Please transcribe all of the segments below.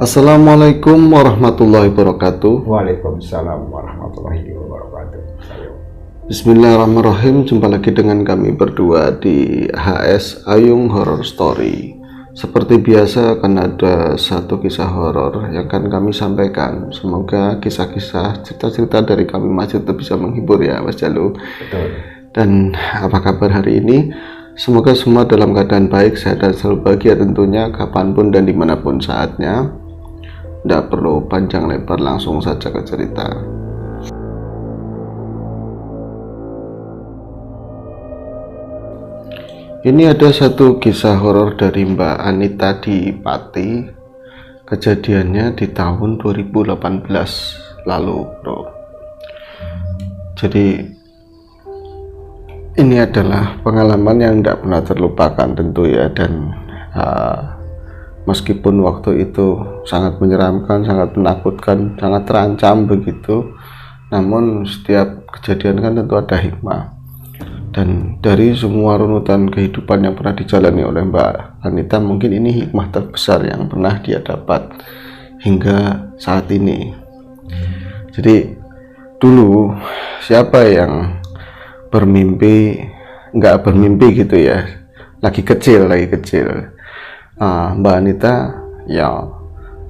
Assalamualaikum warahmatullahi wabarakatuh. Waalaikumsalam warahmatullahi wabarakatuh. Bismillahirrahmanirrahim. Jumpa lagi dengan kami berdua di HS Ayung Horror Story. Seperti biasa akan ada satu kisah horor yang akan kami sampaikan. Semoga kisah-kisah cerita-cerita dari kami masih tetap bisa menghibur ya Mas Jalu. Betul. Dan apa kabar hari ini? Semoga semua dalam keadaan baik, sehat dan selalu bahagia tentunya, kapanpun dan dimanapun saatnya. Tidak perlu panjang lebar, langsung saja ke cerita. Ini ada satu kisah horor dari Mbak Anita di Pati. Kejadiannya di tahun 2018 lalu, bro. Jadi ini adalah pengalaman yang tidak pernah terlupakan tentu ya, dan meskipun waktu itu sangat menyeramkan, sangat menakutkan, sangat terancam begitu, namun setiap kejadian kan tentu ada hikmah. Dan dari semua runutan kehidupan yang pernah dijalani oleh Mbak Anita, mungkin ini hikmah terbesar yang pernah dia dapat hingga saat ini. Jadi dulu siapa yang nggak bermimpi gitu ya, lagi kecil Mbak Anita ya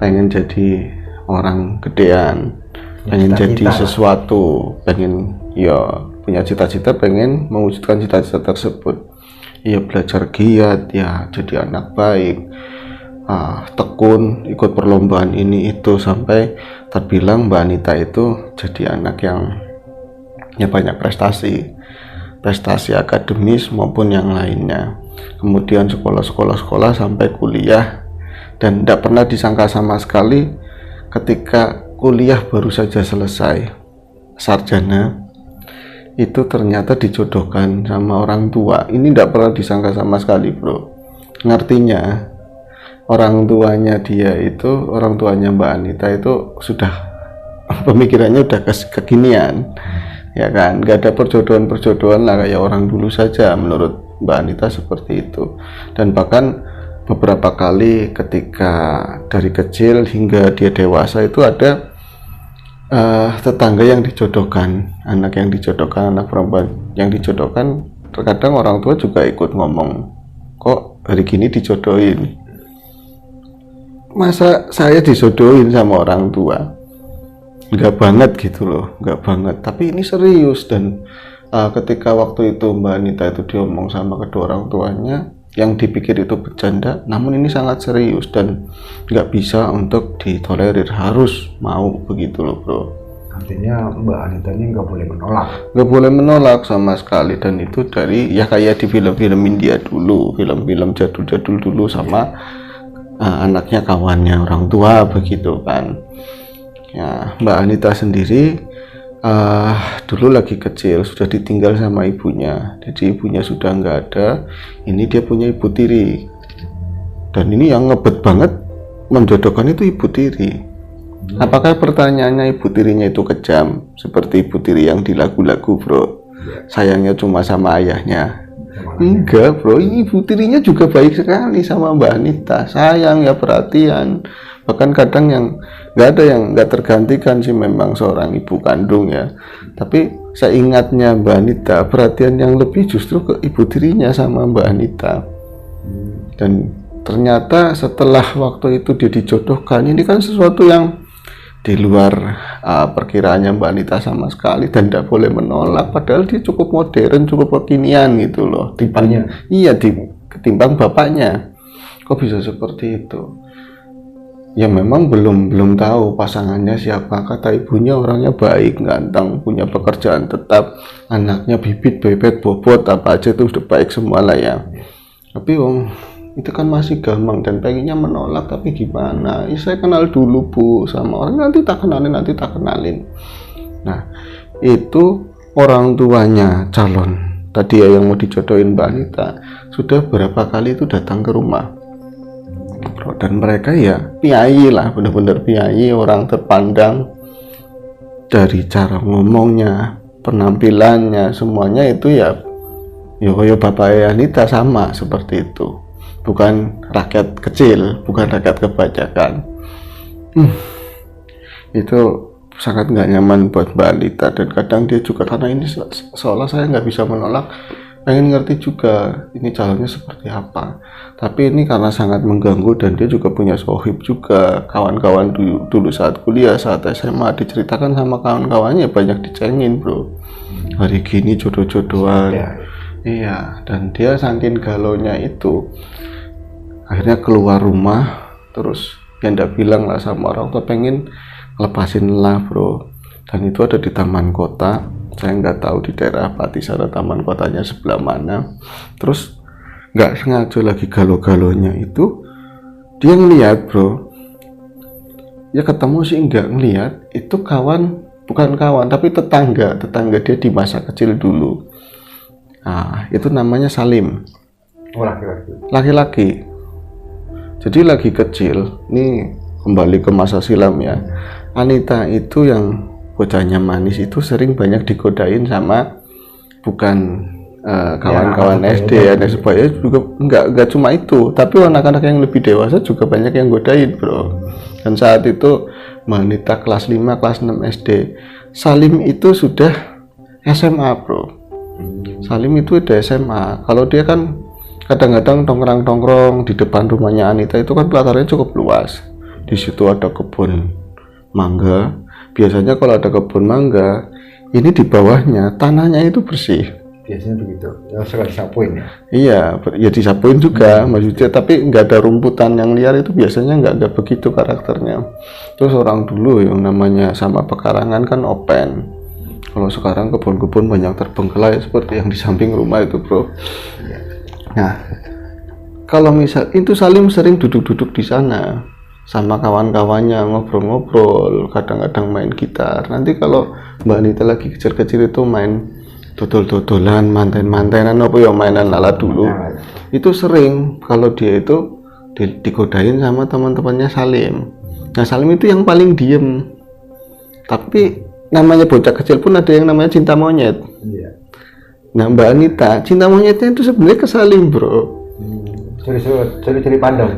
pengen jadi orang gedean, pengen jadi sesuatu, pengen ya punya cita-cita, pengen mewujudkan cita-cita tersebut. Ya belajar giat, ya jadi anak baik, tekun, ikut perlombaan ini itu, sampai terbilang Mbak Anita itu jadi anak yang ya banyak prestasi akademis maupun yang lainnya. Kemudian sekolah sampai kuliah, dan tidak pernah disangka sama sekali ketika kuliah baru saja selesai sarjana itu ternyata dijodohkan sama orang tua. Ini tidak pernah disangka sama sekali, bro. Ngertinya orang tuanya Mbak Anita itu sudah pemikirannya udah kekinian ya kan, nggak ada perjodohan lah kayak orang dulu saja menurut Mbak Anita seperti itu. Dan bahkan beberapa kali ketika dari kecil hingga dia dewasa itu ada tetangga yang dijodohkan, anak perempuan yang dijodohkan. Terkadang orang tua juga ikut ngomong, kok hari gini dijodohin, masa saya dijodohin sama orang tua? Nggak banget gitu loh, nggak banget, tapi ini serius. Dan ketika waktu itu Mbak Anita itu diomong sama kedua orang tuanya, yang dipikir itu bercanda, namun ini sangat serius dan nggak bisa untuk ditolerir, harus mau begitu loh, bro. Artinya Mbak Anita ini nggak boleh menolak sama sekali. Dan itu dari ya kayak di film-film India dulu, film-film jadul dulu, sama anaknya kawannya orang tua begitu kan ya. Mbak Anita sendiri dulu lagi kecil sudah ditinggal sama ibunya, jadi ibunya sudah nggak ada. Ini dia punya ibu tiri, dan ini yang ngebet banget menjodohkan itu ibu tiri. Apakah pertanyaannya ibu tirinya itu kejam seperti ibu tiri yang di lagu-lagu, bro? Sayangnya cuma sama ayahnya? Enggak, bro. Ibu tirinya juga baik sekali sama Mbak Anita, sayang ya, perhatian. Bahkan kadang yang nggak tergantikan sih memang seorang ibu kandung ya, tapi saya ingatnya Mbak Anita, perhatian yang lebih justru ke ibu tirinya sama Mbak Anita. Dan ternyata setelah waktu itu dia dijodohkan, ini kan sesuatu yang di luar perkiraannya Mbak Anita sama sekali, dan tidak boleh menolak, padahal dia cukup modern, cukup kekinian gitu loh ketimbang bapaknya. Kok bisa seperti itu? Ya memang belum tahu pasangannya siapa. Kata ibunya orangnya baik, ganteng, punya pekerjaan tetap, anaknya bibit, bebet, bobot, apa aja itu sudah baik semua lah ya. Tapi itu kan masih gampang, dan pengennya menolak, tapi gimana? Saya kenal dulu bu sama orang, nanti tak kenalin. Nah itu orang tuanya calon tadi ya yang mau dijodohin Mbak Anita sudah berapa kali itu datang ke rumah, dan mereka ya piyayi lah, benar-benar piyayi, orang terpandang dari cara ngomongnya, penampilannya, semuanya itu ya bapak Anita sama seperti itu. Bukan rakyat kecil, bukan rakyat kebajakan. Itu sangat nggak nyaman buat Mbak Anita, dan kadang dia juga karena ini seolah saya nggak bisa menolak, pengen ngerti juga ini calonnya seperti apa, tapi ini karena sangat mengganggu, dan dia juga punya sohib juga, kawan-kawan dulu saat kuliah, saat SMA diceritakan sama kawan-kawannya banyak dicengin bro, hari gini jodoh-jodohan. Iya, dan dia saking galonya itu akhirnya keluar rumah, terus ya ndak bilang lah sama orang tua, pengen lepasin lah bro, dan itu ada di taman kota. Saya nggak tahu di daerah Pati sana taman kotanya sebelah mana. Terus nggak sengaja lagi galo-galonya itu dia ngeliat bro, ya ketemu sih nggak ngeliat, itu bukan kawan tapi tetangga dia di masa kecil dulu. Nah itu namanya Salim, laki-laki. Jadi lagi kecil, ini kembali ke masa silam ya, Anita itu yang bocahnya manis itu sering banyak digodain sama bukan kawan-kawan SD ya, dan sebagainya juga. Enggak cuma itu, tapi anak-anak yang lebih dewasa juga banyak yang godain bro. Dan saat itu Anita kelas 5, kelas 6 SD, Salim itu sudah SMA bro. Salim itu udah SMA. Kalau dia kan kadang-kadang tongkrong di depan rumahnya Anita itu kan latarnya cukup luas. Di situ ada kebun mangga. Biasanya kalau ada kebun mangga, ini di bawahnya tanahnya itu bersih. Biasanya begitu. Ya suka disapuin ya. Iya, ya disapuin juga maksudnya, tapi nggak ada rumputan yang liar, itu biasanya nggak begitu karakternya. Terus orang dulu yang namanya sama pekarangan kan open. Kalau sekarang kebun-kebun banyak terbengkelai seperti yang di samping rumah itu bro. Nah, kalau misal itu Salim sering duduk-duduk di sana sama kawan-kawannya, ngobrol-ngobrol, kadang-kadang main gitar. Nanti kalau Mbak Anita lagi kecil-kecil itu main dodol-dodolan, manten-mantenan, apa ya, mainan lala dulu. Itu sering kalau dia itu digodain sama teman-temannya Salim. Nah Salim itu yang paling diem, tapi namanya bocah kecil pun ada yang namanya cinta monyet. Nah Mbak Anita cinta monyetnya itu sebenarnya ke Salim bro.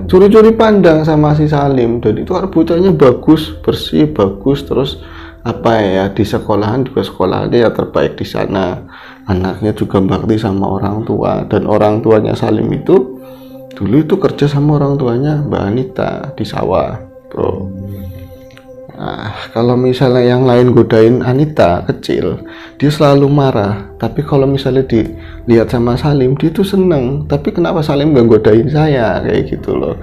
Curi-curi pandang sama si Salim. Dan itu kan bocahnya bagus, bersih, bagus. Terus apa ya, di sekolahan juga sekolahnya ya terbaik di sana. Anaknya juga bakti sama orang tua, dan orang tuanya Salim itu dulu itu kerja sama orang tuanya Mbak Anita di sawah bro. Nah, kalau misalnya yang lain godain Anita kecil, dia selalu marah. Tapi kalau misalnya dilihat sama Salim, dia tuh seneng. Tapi kenapa Salim gak godain saya, kayak gitu loh.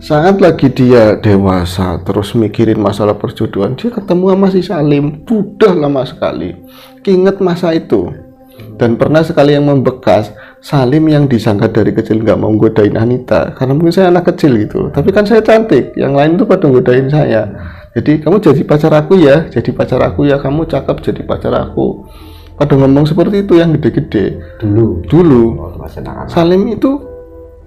Saat lagi dia dewasa, terus mikirin masalah perjodohan, dia ketemu sama si Salim, udah lama sekali. Ingat masa itu. Dan pernah sekali yang membekas, Salim yang disangka dari kecil gak mau godain Anita, karena mungkin saya anak kecil gitu. Tapi kan saya cantik, yang lain tuh pada godain saya. Jadi kamu jadi pacar aku ya, kamu cakep jadi pacar aku. Pada ngomong seperti itu yang gede-gede. Dulu. Salim itu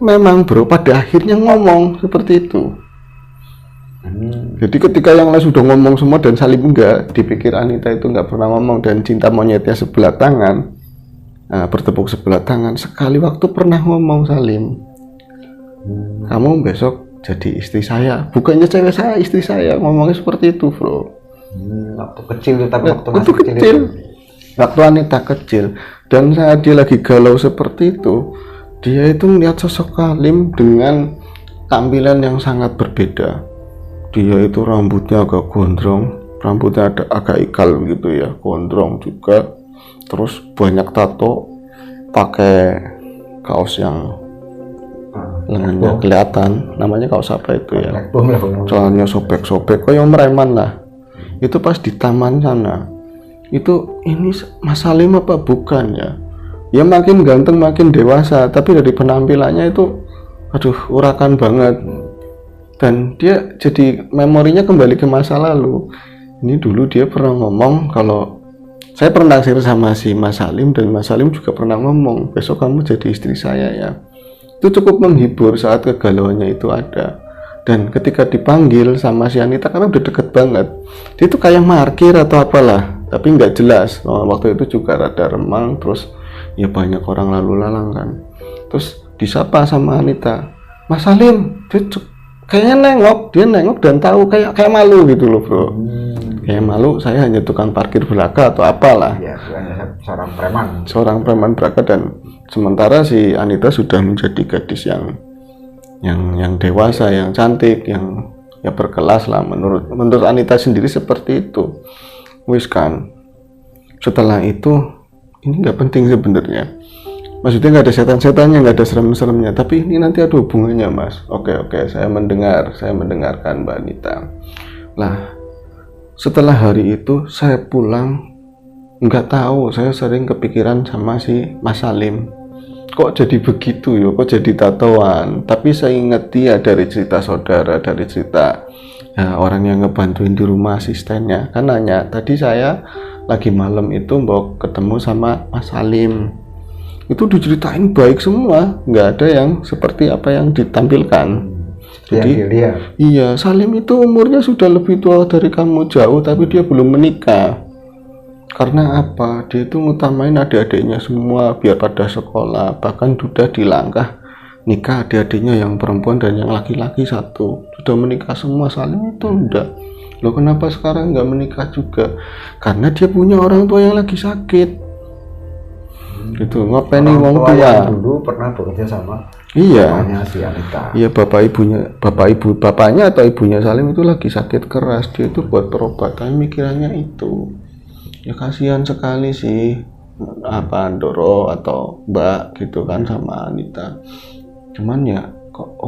memang bro, pada akhirnya ngomong seperti itu. Jadi ketika yang lain sudah ngomong semua dan Salim enggak, dipikir Anita itu enggak pernah ngomong, dan cinta monyetnya sebelah tangan, bertepuk sebelah tangan. Sekali waktu pernah ngomong Salim, kamu besok jadi istri saya, bukannya cewek saya, istri saya, ngomongnya seperti itu bro. Waktu kecil tuh, tapi waktu kecil, waktu Anita kecil. Dan saat dia lagi galau seperti itu, dia itu melihat sosok Salim dengan tampilan yang sangat berbeda. Dia itu rambutnya agak gondrong, rambutnya agak ikal gitu ya, gondrong juga. Terus banyak tato, pakai kaos yang lengannya kelihatan, namanya kaos apa itu ya, soalnya sobek-sobek kayak mereman lah. Itu pas di taman sana, itu ini Mas Salim apa bukan ya? Ya makin ganteng makin dewasa, tapi dari penampilannya itu aduh urakan banget. Dan dia jadi memorinya kembali ke masa lalu. Ini dulu dia pernah ngomong, kalau saya pernah naksir sama si Mas Salim, dan Mas Salim juga pernah ngomong, besok kamu jadi istri saya ya. Itu cukup menghibur saat kegalauannya itu ada. Dan ketika dipanggil sama si Anita, karena udah deket banget, dia itu kayak markir atau apalah, tapi nggak jelas. Waktu itu juga rada remang, terus ya banyak orang lalu lalang kan. Terus disapa sama Anita, Mas Salim, dia kayaknya dia nengok dan tahu kayak malu gitu loh bro. Kayak malu, saya hanya tukang parkir belaka atau apalah. Iya, hanya seorang preman. Seorang preman belaka, dan sementara si Anita sudah menjadi gadis yang dewasa, yang cantik, yang ya berkelas lah menurut Anita sendiri seperti itu. Wis kan. Setelah itu ini nggak penting sebenarnya. Maksudnya nggak ada setan-setannya, nggak ada serem-seremnya, tapi ini nanti ada hubungannya mas. Oke, saya mendengarkan Mbak Anita. Lah, setelah hari itu saya pulang, nggak tahu, saya sering kepikiran sama si Mas Salim. Kok jadi begitu ya, kok jadi tatoan. Tapi saya ingat dia dari cerita saudara, dari cerita ya, orang yang ngebantuin di rumah asistennya. Kan nanya, tadi saya lagi malam itu mau ketemu sama Mas Salim. Itu diceritain baik semua, nggak ada yang seperti apa yang ditampilkan. Jadi iya, Salim itu umurnya sudah lebih tua dari kamu jauh, tapi dia belum menikah. Karena apa? Dia itu ngutamain adik-adiknya semua biar pada sekolah, bahkan sudah dilangkah nikah adik-adiknya yang perempuan dan yang laki-laki satu. Sudah menikah semua, Salim itu enggak. Loh kenapa sekarang nggak menikah juga? Karena dia punya orang tua yang lagi sakit. Gitu, ngopeni wong tua. Dulu pernah bekerja sama bapaknya si Anita. Iya, bapaknya atau ibunya Salim itu lagi sakit keras. Dia itu buat perobatan mikirannya itu. Ya kasihan sekali sih Ndoro atau Mbak gitu kan sama Anita. Cuman ya kok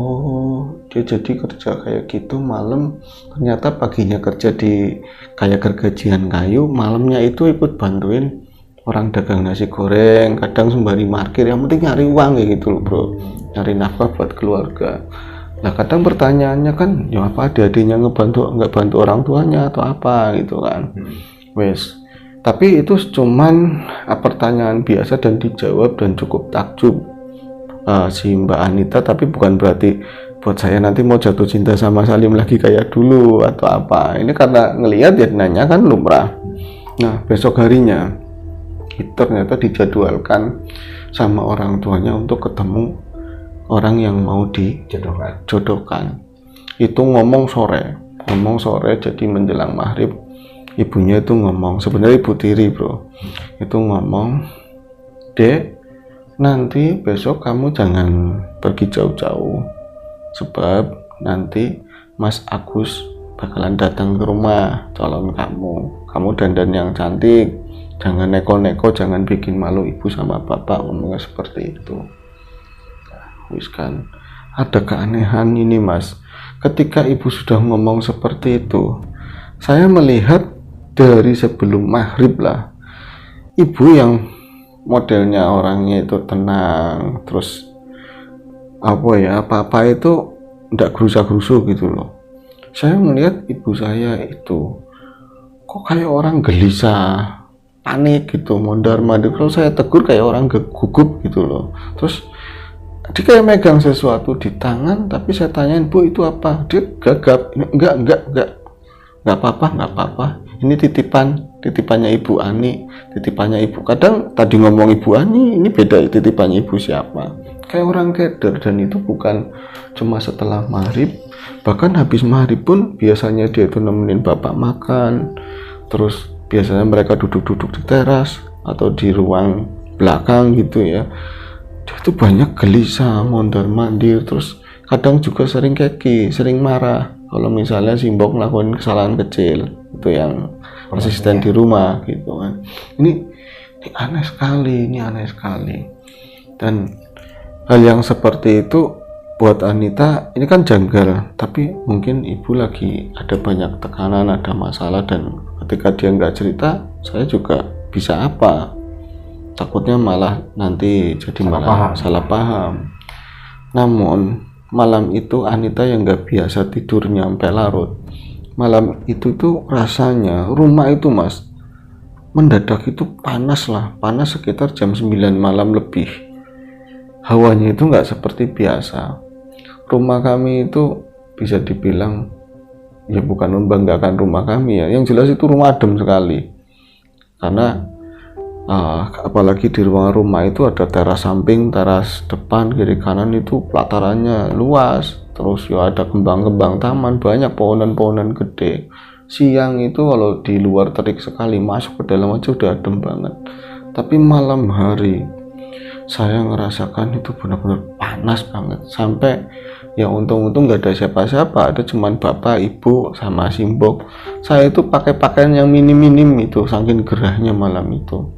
dia jadi kerja kayak gitu malam, ternyata paginya kerja di kayak gergajian kayu, malamnya itu ikut bantuin orang dagang nasi goreng, kadang sembari parkir, yang penting nyari uang kayak gitu loh bro, nyari nafkah buat keluarga. Nah kadang pertanyaannya kan, ya apa adik-adiknya nggak bantu orang tuanya atau apa gitu kan. Wes, tapi itu cuman pertanyaan biasa dan dijawab dan cukup takjub si Mbak Anita, tapi bukan berarti buat saya nanti mau jatuh cinta sama Salim lagi kayak dulu atau apa. Ini karena ngelihat ya nanya kan lumrah. Nah besok harinya ternyata dijadwalkan sama orang tuanya untuk ketemu orang yang mau dijodohkan. Itu ngomong sore, jadi menjelang maghrib ibunya itu ngomong, sebenarnya ibu tiri bro, itu ngomong, Dek, nanti besok kamu jangan pergi jauh-jauh, sebab nanti Mas Agus bakalan datang ke rumah calon kamu dandan yang cantik, jangan neko-neko, jangan bikin malu ibu sama bapak, ngomongnya seperti itu. Wis kan, ada keanehan ini mas, ketika ibu sudah ngomong seperti itu, saya melihat dari sebelum maghrib lah, ibu yang modelnya orangnya itu tenang, terus apa itu ndak gerusa-gerusu gitu loh. Saya melihat ibu saya itu kok kayak orang gelisah, panik gitu, mondar-mandir. Kalau saya tegur kayak orang gugup gitu loh. Terus dia kayak megang sesuatu di tangan, tapi saya tanyain, Bu itu apa? Dia gagap, enggak apa-apa. Ini titipannya Ibu Ani, titipannya Ibu. Kadang tadi ngomong Ibu Ani, ini beda titipannya Ibu siapa. Kayak orang keder, dan itu bukan cuma setelah maghrib, bahkan habis maghrib pun biasanya dia itu nemenin bapak makan. Terus biasanya mereka duduk-duduk di teras atau di ruang belakang gitu ya. Dia tuh banyak gelisah, mondar-mandir, terus kadang juga sering keki, sering marah kalau misalnya si Mbok ngelakuin kesalahan kecil, itu yang asisten di rumah gitu kan. Ini aneh sekali. Dan hal yang seperti itu buat Anita ini kan janggal, tapi mungkin ibu lagi ada banyak tekanan, ada masalah, dan ketika dia nggak cerita, saya juga bisa apa? Takutnya malah nanti jadi salah paham. Namun malam itu Anita yang nggak biasa tidurnya sampai larut. Malam itu tuh rasanya rumah itu mas mendadak itu panas sekitar jam 9 malam lebih. Hawanya itu nggak seperti biasa. Rumah kami itu bisa dibilang ya bukan membanggakan rumah kami ya, yang jelas itu rumah adem sekali. Karena apalagi di ruang rumah itu ada teras samping, teras depan, kiri kanan, itu pelatarannya luas. terus ya ada kembang-kembang taman, banyak pohonan-pohonan gede. Siang itu kalau di luar terik sekali, masuk ke dalam aja udah adem banget. Tapi malam hari saya ngerasakan itu benar-benar panas banget, sampai ya untung-untung nggak ada siapa-siapa, ada cuman bapak, ibu, sama simbok. Saya itu pakai pakaian yang minim-minim itu, saking gerahnya malam itu.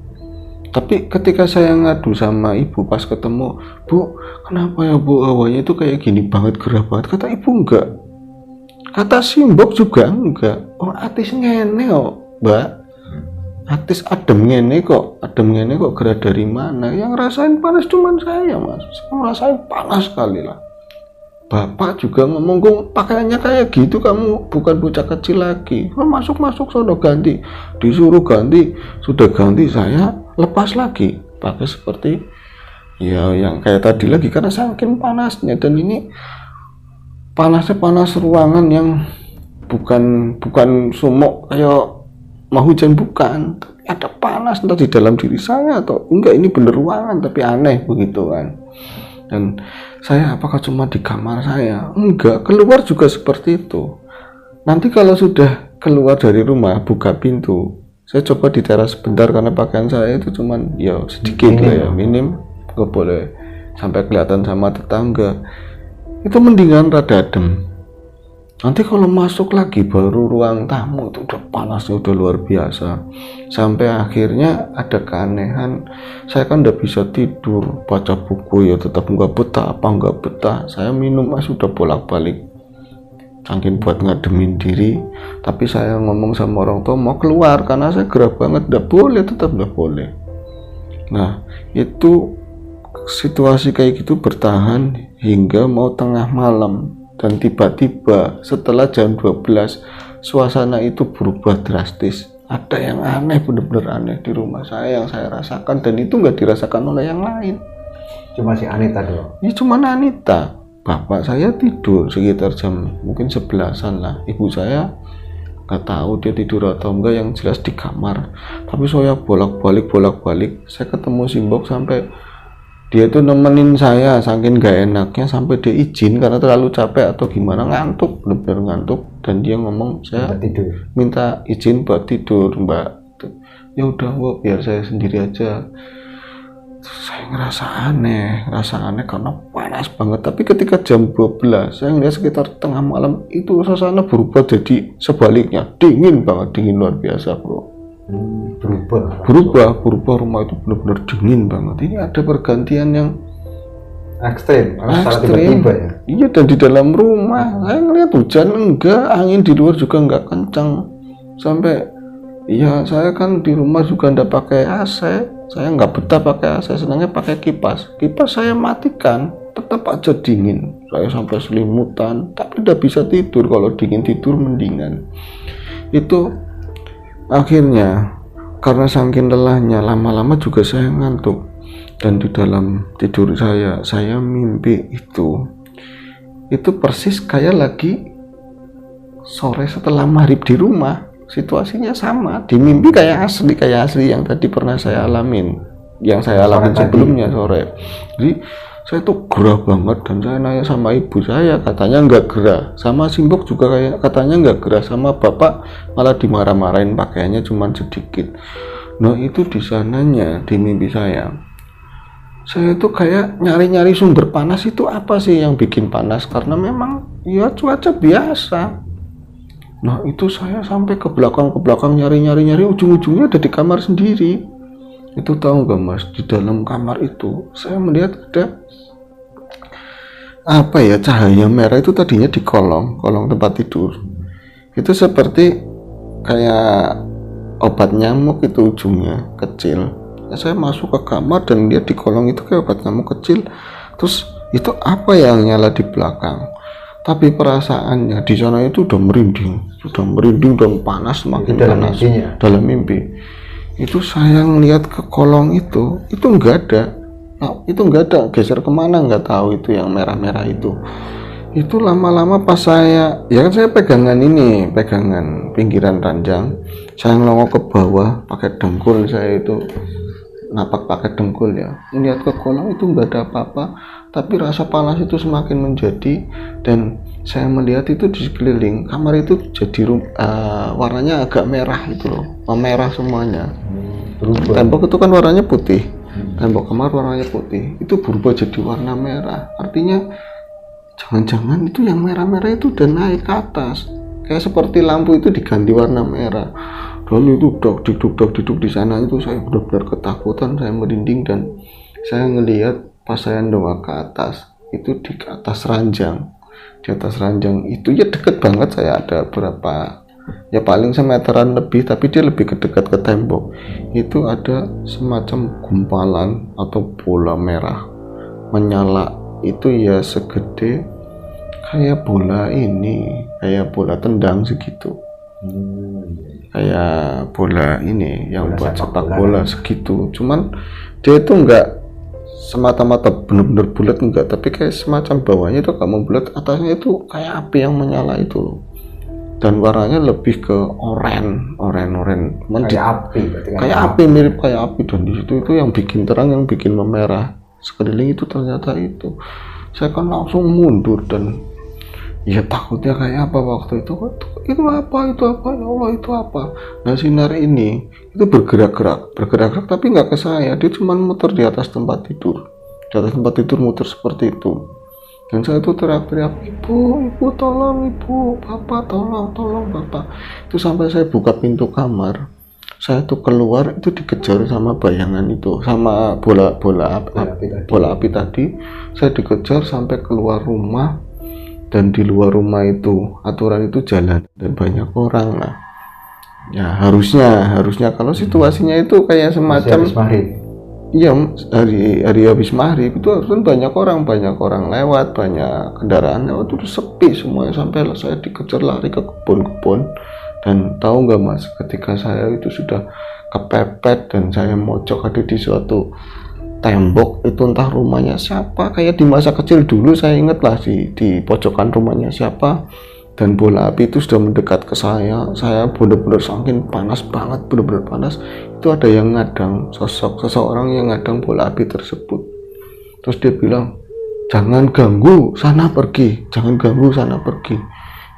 Tapi ketika saya ngadu sama ibu pas ketemu, "Bu, kenapa ya Bu, hawanya itu kayak gini banget, gerah banget?" Kata ibu, "Enggak." Kata simbok juga enggak. "Oh, atis ngene kok, Mbak. Atis adem ngene kok gerah dari mana?" Yang ngerasain panas cuman saya, Mas. Saya ngerasain panas sekali lah. Bapak juga ngomong, "Kok pakaiannya kayak gitu, kamu bukan bocah kecil lagi. Masuk sono ganti." Disuruh ganti, sudah ganti, saya lepas lagi pakai seperti ya yang kayak tadi lagi, karena saking panasnya. Dan ini panasnya panas ruangan yang bukan sumuk kayak mau hujan, bukan, tapi ada panas entah di dalam diri saya atau enggak, ini bener ruangan, tapi aneh begitu kan. Dan saya apakah cuma di kamar saya? Enggak, keluar juga seperti itu. Nanti kalau sudah keluar dari rumah, buka pintu, saya coba di teras sebentar karena pakaian saya itu cuman ya sedikit lah ya, minim, nggak boleh sampai kelihatan sama tetangga. Itu mendingan rada adem. Nanti kalau masuk lagi baru ruang tamu itu udah panasnya udah luar biasa. Sampai akhirnya ada keanehan, saya kan udah bisa tidur, baca buku ya tetap nggak betah. Saya minum sudah bolak-balik, saking buat ngademin diri. Tapi saya ngomong sama orang tua mau keluar karena saya gerah banget, tetap nggak boleh. Nah, itu situasi kayak gitu bertahan hingga mau tengah malam. Dan tiba-tiba setelah jam 12 suasana itu berubah drastis. Ada yang aneh, bener-bener aneh di rumah saya yang saya rasakan, dan itu nggak dirasakan oleh yang lain. Cuma si Anita doang. Ini cuma Anita. Bapak saya tidur sekitar jam mungkin 11-an lah. Ibu saya nggak tahu dia tidur atau enggak, yang jelas di kamar. Tapi saya bolak-balik. Saya ketemu simbok sampai dia itu nemenin saya, saking gak enaknya sampai dia izin karena terlalu capek atau gimana, ngantuk, benar-benar ngantuk. Dan dia ngomong, "Saya minta izin buat tidur, Mbak." Ya udah, Bu, biar saya sendiri aja. Saya ngerasa aneh karena panas banget. Tapi ketika jam 12 saya ngeliat sekitar tengah malam itu suasana berubah jadi sebaliknya, dingin banget, dingin luar biasa, Bro. Berubah rumah itu benar-benar dingin banget. Ini ada pergantian yang ekstrim tiba-tiba ya. Iya, dan di dalam rumah saya ngeliat hujan enggak, angin di luar juga enggak kencang. Sampai ya saya kan di rumah juga enggak pakai AC, saya enggak betah pakai AC, senangnya pakai kipas saya matikan, tetap aja dingin. Saya sampai selimutan, tapi udah bisa tidur. Kalau dingin tidur mendingan. Itu akhirnya karena saking lelahnya, lama-lama juga saya ngantuk. Dan di dalam tidur saya mimpi itu persis kayak lagi sore setelah maghrib di rumah. Situasinya sama, di mimpi kayak asli yang tadi pernah saya alamin, yang saya alamin sebelumnya sore. Jadi saya tuh gerah banget, dan saya nanya sama ibu saya, katanya nggak gerah. Sama simbok juga kayak katanya nggak gerah. Sama bapak malah dimarah-marahin, pakaiannya cuma sedikit. Nah, itu di sananya di mimpi saya tuh kayak nyari-nyari sumber panas. Itu apa sih yang bikin panas? Karena memang ya cuaca biasa. Nah, itu saya sampai ke belakang nyari, ujung-ujungnya ada di kamar sendiri. Itu tahu nggak, Mas, di dalam kamar itu saya melihat ada cahaya merah. Itu tadinya di kolong tempat tidur. Itu seperti kayak obat nyamuk, itu ujungnya kecil. Saya masuk ke kamar dan lihat di kolong itu kayak obat nyamuk kecil. Terus itu apa yang nyala di belakang? Tapi perasaannya di sana itu udah merinding dan panas, semakin panas dalam mimpi. Itu saya ngeliat ke kolong itu nggak ada. Nah, itu nggak ada, geser kemana nggak tahu. Itu yang merah-merah itu lama-lama pas saya pegangan pinggiran ranjang, saya ngelongok ke bawah pakai dengkul saya itu napak pakai dengkul ya, melihat ke kolong itu nggak ada apa-apa, tapi rasa panas itu semakin menjadi, dan saya melihat itu di sekeliling kamar itu jadi warnanya agak merah itu loh, memerah semuanya. Berubah. Tembok itu kan warnanya putih, tembok kamar warnanya putih, itu berubah jadi warna merah. Artinya jangan-jangan itu yang merah-merah itu udah naik ke atas, kayak seperti lampu itu diganti warna merah. Dan itu duduk di sana itu saya benar-benar ketakutan, saya merinding, dan saya ngelihat pas saya nengok ke atas itu di atas ranjang, di atas ranjang itu ya deket banget, saya ada berapa ya paling semeteran lebih, tapi dia lebih dekat ke tembok. Itu ada semacam gumpalan atau bola merah menyala, itu ya segede kayak bola ini, kayak bola tendang segitu, kayak bola ini yang Bola buat sepak sepak bola. bola segitu. Cuman dia itu enggak semata-mata bener-bener bulat, enggak, tapi kayak semacam bawahnya itu kamu bulat, atasnya itu kayak api yang menyala itu loh. Dan warnanya lebih ke oranye. Kayak api berarti kan? Kayak api, mirip kayak api, dan di situ itu yang bikin terang, yang bikin memerah sekeliling itu ternyata itu. Saya kan langsung mundur, dan ya takutnya kayak apa waktu itu apa ya Allah, itu apa. Nah sinar ini itu bergerak-gerak tapi nggak ke saya, dia cuma muter di atas tempat tidur, muter seperti itu. Dan saya tuh teriak-teriak, ibu tolong, ibu, bapak tolong bapak. Itu sampai saya buka pintu kamar, saya tuh keluar itu dikejar sama bayangan itu, sama bola api tadi. Saya dikejar sampai keluar rumah, dan di luar rumah itu aturan itu jalan dan banyak orang. Nah ya harusnya kalau situasinya itu kayak semacam iya hari habis maghrib itu kan banyak orang lewat, banyak kendaraan lewat, itu sepi semuanya, sampai saya dikejar lari ke kebun. Dan tahu nggak mas, ketika saya itu sudah kepepet dan saya mojok ada di suatu tembok, itu entah rumahnya siapa, kayak di masa kecil dulu saya ingat lah di pojokan rumahnya siapa, dan bola api itu sudah mendekat ke saya benar-benar saking panas banget, benar-benar panas. Itu ada yang ngadang, seseorang yang ngadang bola api tersebut. Terus dia bilang, jangan ganggu, sana pergi.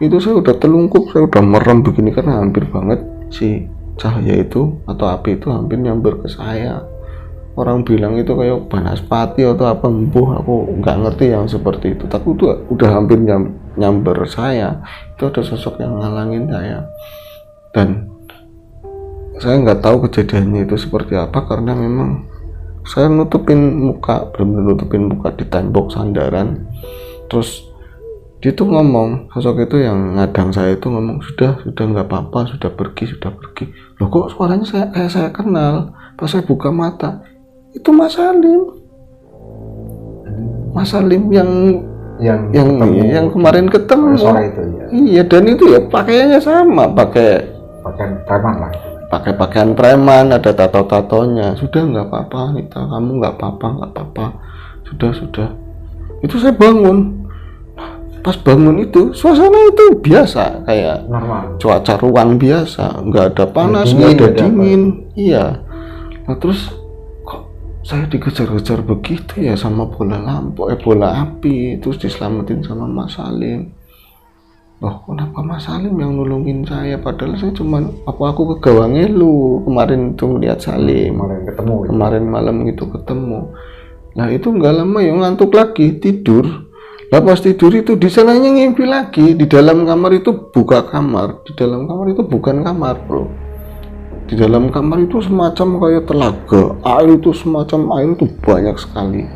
Itu saya udah telungkup, saya udah merem begini karena hampir banget si cahaya itu atau api itu hampir nyamber ke saya. Orang bilang itu kayak banaspati atau apa, aku nggak ngerti yang seperti itu, tapi itu udah hampir nyamber saya. Itu ada sosok yang ngalangin saya, dan saya nggak tahu kejadiannya itu seperti apa, karena memang saya benar-benar nutupin muka di tembok sandaran. Terus dia tuh ngomong, sosok itu yang ngadang saya itu ngomong, sudah nggak apa-apa, sudah pergi. Loh kok suaranya kayak saya kenal. Pas saya buka mata, itu Mas Salim yang kemarin ketemu sore itu ya. Iya, dan itu ya pakaiannya sama, pakai preman lah. Pakai pakaian preman, ada tato-tatonya. Sudah nggak apa-apa Nita, kamu nggak apa-apa. Sudah. Itu saya bangun. Pas bangun itu suasana itu biasa, kayak Normal. cuaca ruang biasa, nggak ada panas, nggak ada dingin. Iya. Nah terus kok saya dikejar-kejar begitu ya sama bola api, terus diselamatin sama Mas Salim. Loh kenapa Mas Salim yang nolongin saya, padahal saya cuman aku ke gawangnya lu kemarin itu melihat Salim, kemarin malam itu ketemu. Nah itu nggak lama ya ngantuk lagi, tidur. Lah pas tidur itu di sananya ngimpi lagi, di dalam kamar itu buka kamar, di dalam kamar itu bukan kamar bro, di dalam kamar itu semacam kayak telaga, air itu banyak sekali.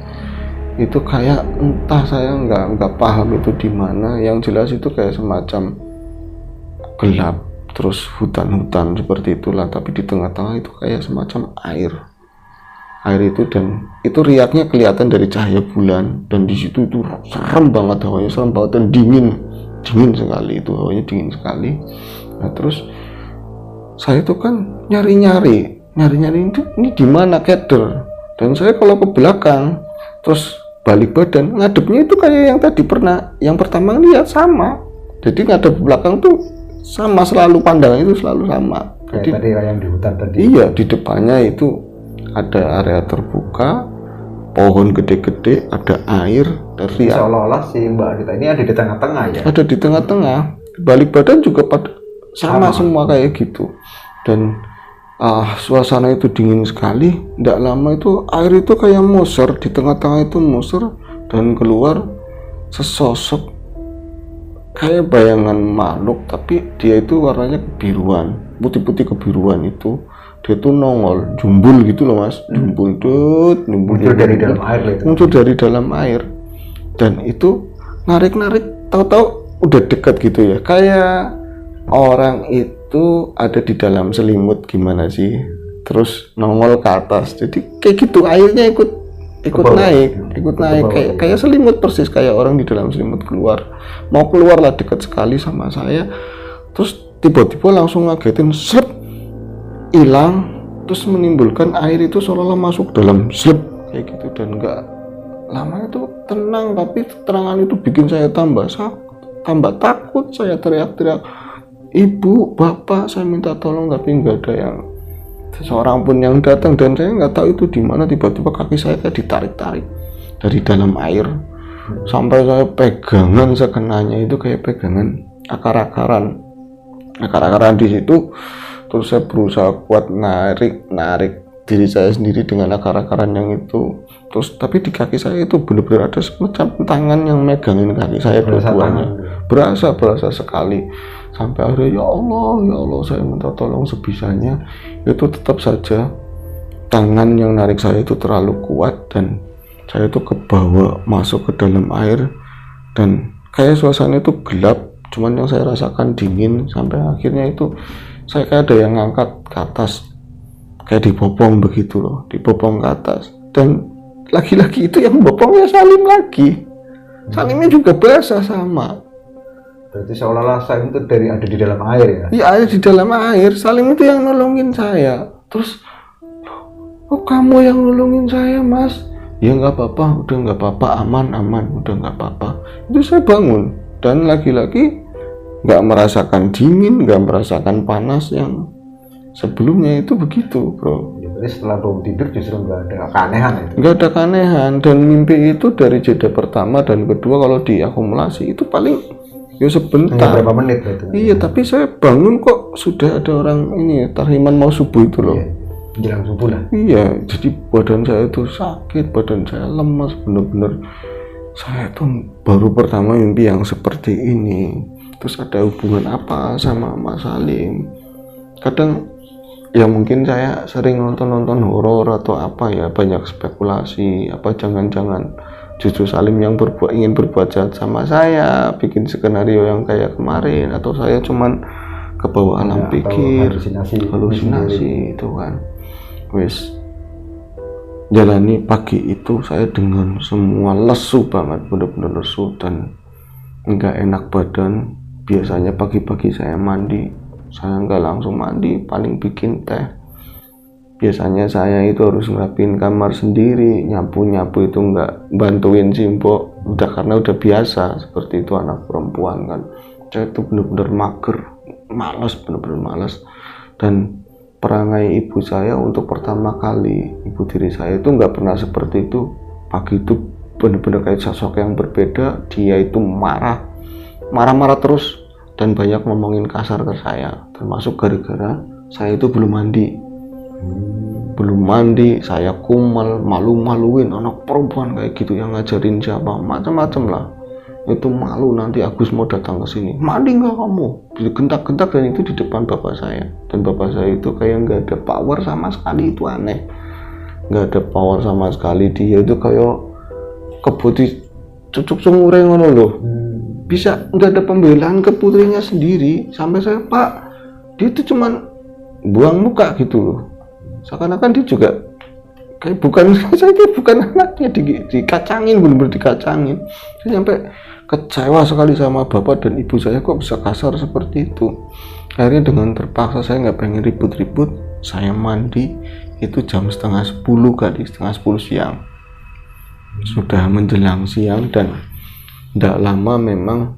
Itu kayak entah, saya nggak paham itu di mana, yang jelas itu kayak semacam gelap, terus hutan seperti itulah, tapi di tengah-tengah itu kayak semacam air itu, dan itu riaknya kelihatan dari cahaya bulan, dan di situ itu serem banget dan dingin sekali, itu hawanya dingin sekali. Nah terus saya itu kan nyari ini di mana keder, dan saya kalau ke belakang terus balik badan ngadepnya itu kayak yang tadi yang pertama lihat sama, jadi ngadep belakang tuh sama, selalu pandangan itu selalu sama. Kayak jadi tadi yang di hutan tadi. Iya, di depannya itu ada area terbuka, pohon gede-gede, ada air dari Seolah-olah si Mbak Anita ini ada di tengah-tengah ya. ada di tengah-tengah, balik badan juga pada sama semua kayak gitu. Dan suasana itu dingin sekali. Tidak lama itu air itu kayak muser, di tengah-tengah itu muser dan keluar sesosok kayak bayangan makhluk, tapi dia itu warnanya kebiruan, putih-putih kebiruan. Itu dia tuh nongol, jumbul gitu loh mas, jumbul Muncul dari dalam air lah itu. muncul dari dalam air. Dan itu narik-narik, tahu-tahu udah dekat gitu ya, kayak orang itu ada di dalam selimut gimana sih, terus nongol ke atas. Jadi kayak gitu, airnya ikut naik kayak selimut, persis kayak orang di dalam selimut mau keluar lah, dekat sekali sama saya. Terus tiba-tiba langsung ngagetin, slep, hilang. Terus menimbulkan air itu seolah-olah masuk dalam, slep, kayak gitu. Dan enggak lama itu tenang, tapi keterangan itu bikin saya tambah takut. Saya teriak-teriak, ibu, bapak, saya minta tolong, tapi nggak ada yang seorang pun yang datang. Dan saya nggak tahu itu di mana, tiba-tiba kaki saya kayak ditarik-tarik dari dalam air sampai saya pegangan sekenanya itu kayak pegangan akar-akaran di situ. Terus saya berusaha kuat narik diri saya sendiri dengan akar-akaran yang itu. Terus tapi di kaki saya itu benar-benar ada semacam tangan yang megangin kaki saya dua-duanya. Berasa sekali. Sampai akhirnya ya Allah saya minta tolong sebisanya. Itu tetap saja tangan yang narik saya itu terlalu kuat dan saya itu kebawa masuk ke dalam air. Dan kayak suasana itu gelap, cuman yang saya rasakan dingin. Sampai akhirnya itu saya kayak ada yang ngangkat ke atas, kayak dibopong begitu loh, dibopong ke atas. Dan lagi-lagi itu yang bopongnya Salim lagi. Salimnya juga basah sama. Berarti seolah-olah Salim itu ada di dalam air ya? Iya, ada di dalam air. Salim itu yang nolongin saya. Terus, oh kamu yang nolongin saya mas? Ya nggak apa-apa, udah nggak apa-apa, aman, udah nggak apa-apa. Itu saya bangun dan lagi-lagi nggak merasakan dingin, nggak merasakan panas yang sebelumnya itu begitu, bro. Ya, berarti setelah bangun tidur justru nggak ada keanehan itu? Nggak ada keanehan. Dan mimpi itu dari jeda pertama dan kedua kalau diakumulasi itu paling ya sebentar. Berapa menit itu? Iya, tapi saya bangun kok sudah ada orang ini tarhiman mau subuh itu loh. Iya, menjelang subuh lah. Iya, jadi badan saya itu sakit, badan saya lemas, bener-bener saya tuh baru pertama mimpi yang seperti ini. Terus ada hubungan apa sama Mas Salim? Kadang ya mungkin saya sering nonton horor atau apa ya, banyak spekulasi apa jangan-jangan justru Salim yang ingin berbuat jahat sama saya, bikin skenario yang kayak kemarin, atau saya cuman kebawa alam pikir, halusinasi itu kan. Wes jalani pagi itu saya dengan semua lesu banget, bener-bener lesu dan enggak enak badan. Biasanya pagi-pagi saya mandi, saya enggak langsung mandi, paling bikin teh. Biasanya saya itu harus ngerapin kamar sendiri, nyapu itu enggak bantuin Simbo, udah karena udah biasa seperti itu, anak perempuan kan. Saya itu bener-bener mager, bener-bener malas. Dan perangai ibu saya untuk pertama kali, ibu tiri saya itu enggak pernah seperti itu. Pagi itu bener-bener kayak sosok yang berbeda. Dia itu marah marah terus dan banyak ngomongin kasar ke saya, termasuk gara-gara saya itu belum mandi, saya kumel, malu-maluin anak perempuan kayak gitu, yang ngajarin siapa macam-macam lah. Itu malu, nanti Agus mau datang ke sini, mandi nggak kamu, gentak-gentak, dan itu di depan bapak saya. Dan bapak saya itu kayak nggak ada power sama sekali, itu aneh, nggak ada power sama sekali. Dia itu kayak keboti cucuk sumure ngono loh. Bisa nggak ada pembelaan ke putrinya sendiri. Sampai saya, Pak, dia itu cuman buang muka gitu loh, seakan-akan dia juga kayak saya bukan anaknya, dikacangin, bener-bener dikacangin. Saya sampai kecewa sekali sama bapak dan ibu saya, kok bisa kasar seperti itu. Akhirnya dengan terpaksa, saya nggak pengen ribut-ribut, saya mandi. Itu jam 9:30 siang, sudah menjelang siang. Dan tidak lama memang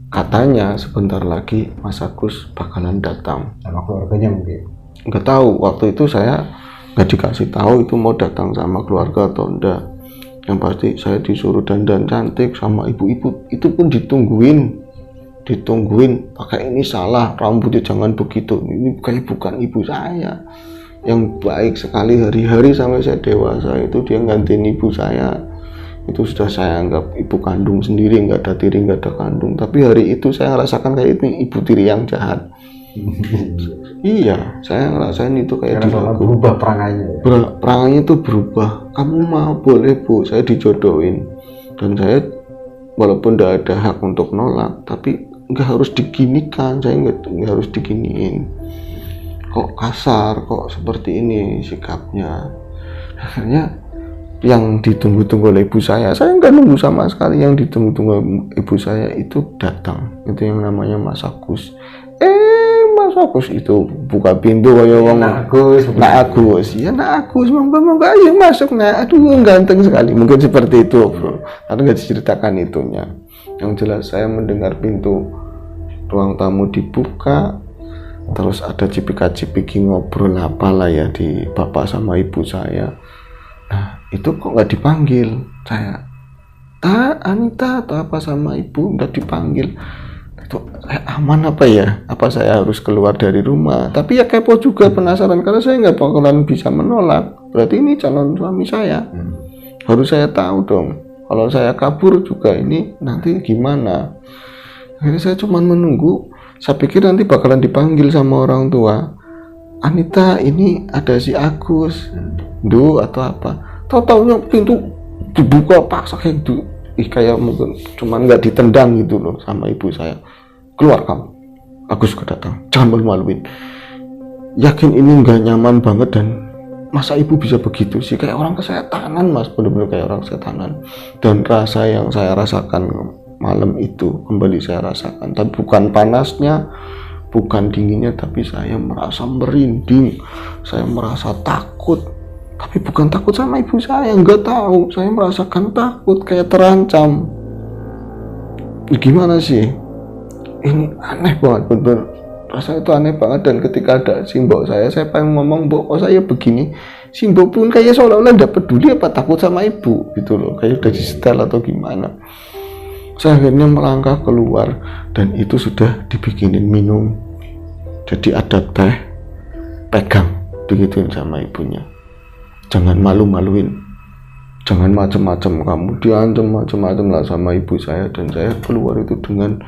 katanya sebentar lagi Mas Agus bakalan datang sama keluarganya mungkin. Nggak tahu, waktu itu saya nggak dikasih tahu itu mau datang sama keluarga atau enggak. Yang pasti saya disuruh dandan cantik sama ibu-ibu, itu pun ditungguin pakai ini salah, rambutnya jangan begitu, ini kayak bukan ibu saya yang baik sekali. Hari-hari sampai saya dewasa itu dia gantiin ibu saya, itu sudah saya anggap ibu kandung sendiri, nggak ada tiri nggak ada kandung. Tapi hari itu saya ngerasakan kayak ini ibu tiri yang jahat. Iya, saya ngerasain itu kayak berubah perangainya. Perangainya itu berubah. Kamu mau boleh bu, saya dijodohin, dan saya walaupun tidak ada hak untuk nolak, tapi nggak harus diginikan, saya nggak harus diginiin. Kok kasar, kok seperti ini sikapnya. Akhirnya yang ditunggu-tunggu oleh ibu saya nggak nunggu sama sekali. Yang ditunggu-tunggu ibu saya itu datang, itu yang namanya Mas Agus. Mas Agus itu buka pintu kayak wong Nak Agus, monggo ayo masuk nak. Aduh ganteng sekali, mungkin seperti itu bro, karena nggak diceritakan itunya. Yang jelas saya mendengar pintu ruang tamu dibuka, terus ada cipika-cipiki ngobrol apalah ya di bapak sama ibu saya. Nah itu kok nggak dipanggil saya, Anita atau apa sama ibu, nggak dipanggil. Itu aman apa ya, apa saya harus keluar dari rumah? Tapi ya kepo juga, penasaran, karena saya nggak bakalan bisa menolak, berarti ini calon suami saya. Harus saya tahu dong, kalau saya kabur juga ini nanti gimana. Akhirnya saya cuma menunggu, saya pikir nanti bakalan dipanggil sama orang tua, Anita ini ada si Agus atau apa. Tahu-taunya pintu dibuka paksa kayak gitu, kayak mungkin cuman nggak ditendang gitu loh sama ibu saya. Keluar kamu, Agus kedatang, jangan malu-maluin. Yakin ini nggak nyaman banget, dan masa ibu bisa begitu sih, kayak orang kesetanan mas, bener-bener kayak orang kesetanan. Dan rasa yang saya rasakan malam itu kembali saya rasakan, tapi bukan panasnya, bukan dinginnya, tapi saya merasa merinding, saya merasa takut. Tapi bukan takut sama ibu saya, nggak tahu, saya merasakan takut kayak terancam. Gimana sih, ini aneh banget, bener rasanya itu aneh banget. Dan ketika ada simbok saya pengen ngomong, mbok kok saya begini, simbok pun kayak seolah-olah nggak peduli apa takut sama ibu gitu loh, kayak udah di setel atau gimana. Saya akhirnya melangkah keluar, dan itu sudah dibikinin minum, jadi ada teh, pegang, digituin sama ibunya, jangan malu-maluin, jangan macem-macem, kamu diancam macem-macem lah sama ibu saya. Dan saya keluar itu dengan,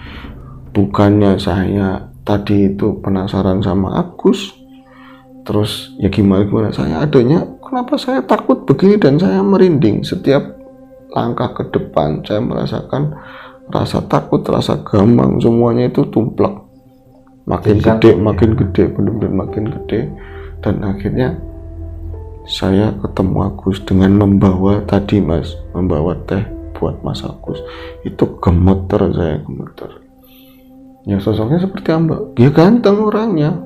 bukannya saya tadi itu penasaran sama Agus, terus ya gimana saya adanya, kenapa saya takut begini dan saya merinding. Setiap langkah ke depan saya merasakan rasa takut, rasa gamang, semuanya itu tumplek, makin gede, benar-benar makin gede. Dan akhirnya saya ketemu Agus dengan membawa tadi mas, membawa teh buat Mas Agus. Itu gemeter, saya gemeter. Ya sosoknya seperti apa? Ya ganteng orangnya,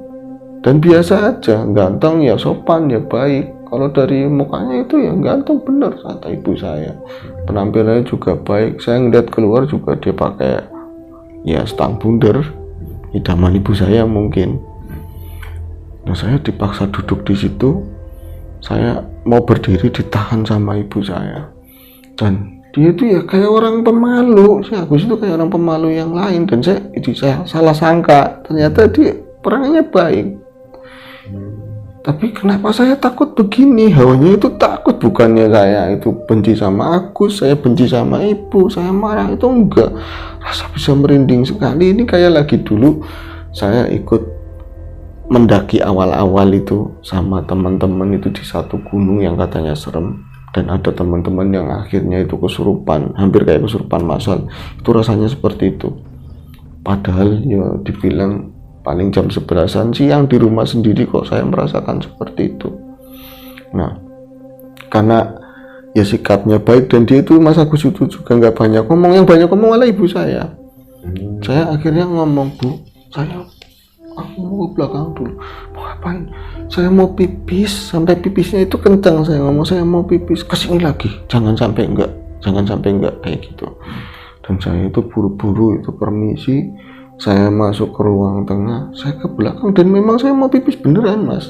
dan biasa aja, ganteng ya, sopan ya, baik. Kalau dari mukanya itu ya ganteng bener, kata ibu saya. Penampilannya juga baik. Saya ngeliat keluar juga dia pakai ya stang bundar, idaman ibu saya mungkin. Nah saya dipaksa duduk di situ. Saya mau berdiri ditahan sama ibu saya. Dan dia itu ya kayak orang pemalu. Si Agus itu kayak orang pemalu yang lain. Dan saya salah sangka, ternyata dia orangnya baik. Tapi kenapa saya takut begini? Hawanya itu takut, bukannya saya itu benci sama Agus, saya benci sama ibu, saya marah, itu enggak. Rasa bisa merinding sekali. Ini kayak lagi dulu saya ikut mendaki awal-awal itu sama teman-teman itu di satu gunung yang katanya serem, dan ada teman-teman yang akhirnya itu kesurupan, hampir kayak kesurupan massal. Itu rasanya seperti itu. Padahal ya dibilang paling jam 11-an siang di rumah sendiri, kok saya merasakan seperti itu. Nah, karena ya sikapnya baik, dan dia itu Mas Agus itu juga nggak banyak ngomong, yang banyak ngomong malah ibu saya. Saya akhirnya ngomong, Bu, aku mau ke belakang dulu. Mau ngapain? Saya mau pipis, sampai pipisnya itu kencang. Saya ngomong saya mau pipis, kesini lagi, jangan sampai enggak kayak gitu. Dan saya itu buru-buru itu permisi, saya masuk ke ruang tengah, saya ke belakang, dan memang saya mau pipis beneran mas.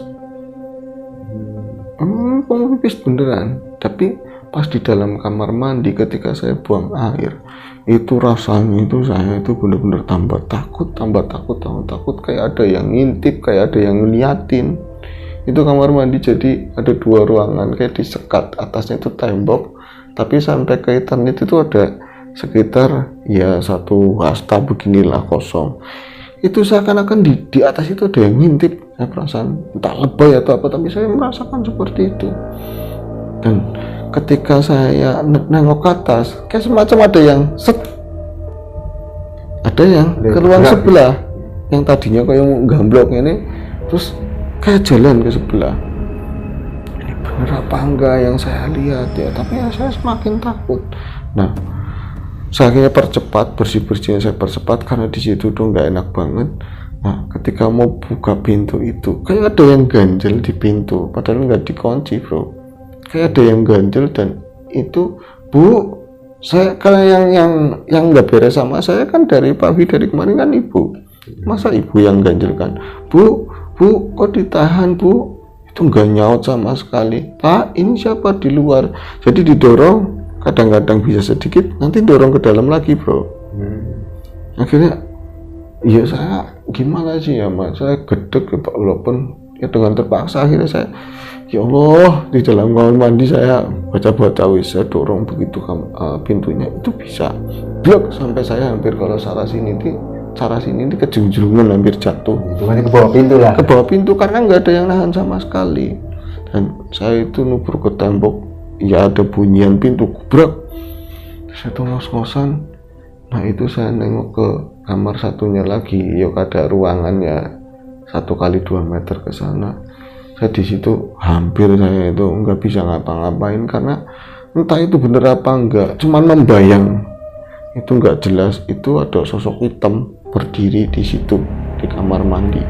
Buang pipis beneran. Tapi pas di dalam kamar mandi ketika saya buang air, itu rasanya itu saya itu bener-bener tambah takut kayak ada yang ngintip, kayak ada yang ngeliatin. Itu kamar mandi jadi ada 2 ruangan kayak disekat, atasnya itu tembok, tapi sampai ke internet itu ada sekitar ya 1 hasta beginilah kosong. Itu seakan-akan di atas itu ada yang ngintip. Saya perasaan entah lebay atau apa, tapi saya merasakan seperti itu. Dan ketika saya nengok ke atas, kayak semacam ada yang ada yang ke ruang sebelah, yang tadinya kayak gamblok ini, terus kayak jalan ke sebelah. Ini bener apa enggak yang saya lihat ya? Tapi ya saya semakin takut. Nah, saya akhirnya percepat, bersih-bersihnya saya percepat karena di situ tuh nggak enak banget. Nah, ketika mau buka pintu itu kayak ada yang ganjel di pintu, padahal nggak dikunci bro. Kayak ada yang ganjel dan itu, Bu, saya kalau yang nggak beres sama saya kan dari pagi dari kemarin kan ibu. Masa ibu yang ganjel kan? Bu, kok ditahan Bu? Itu nggak nyaut sama sekali. Pak, ini siapa di luar? Jadi didorong. Kadang-kadang bisa sedikit, nanti dorong ke dalam lagi bro. Akhirnya ya saya gimana sih ya mas, saya gedek ya, walaupun ya dengan terpaksa akhirnya saya, ya Allah, di dalam kamar mandi saya baca-baca saya dorong begitu pintunya itu bisa blok sampai saya hampir kalau cara sini ini kejunjungan hampir jatuh. Cuman ke bawah pintu lah. Ke bawah pintu karena nggak ada yang nahan sama sekali. Dan saya itu nubur ke tembok, ya ada bunyian pintu kubrak. Saya tuh ngos-ngosan. Nah itu saya nengok ke kamar satunya lagi, yuk ada ruangannya 1 kali 2 meter ke sana. Saya di situ hampir saya itu nggak bisa ngapa-ngapain karena entah itu bener apa enggak, cuman membayang itu nggak jelas. Itu ada sosok hitam berdiri di situ di kamar mandi.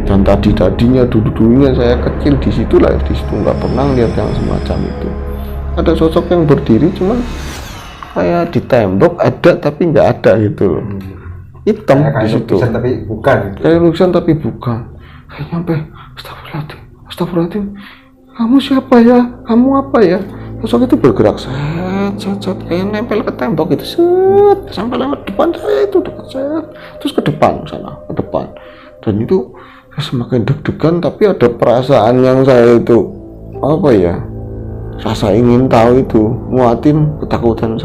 Dan tadinya dulu-dulunya saya kecil di situ nggak pernah lihat yang semacam itu. Ada sosok yang berdiri cuman kayak di tembok ada tapi nggak ada gitu, hitam di situ. Tapi bukan. Kayak lukisan tapi bukan. Saya sampai astagfirullahaladzim. Kamu siapa ya? Kamu apa ya? Sosok itu bergerak set kayak nempel ke tembok gitu sampai lewat depan saya itu terus ke depan sana ke depan. Dan itu saya semakin deg-degan tapi ada perasaan yang saya itu apa ya? Rasa ingin tahu itu nguatin ketakutan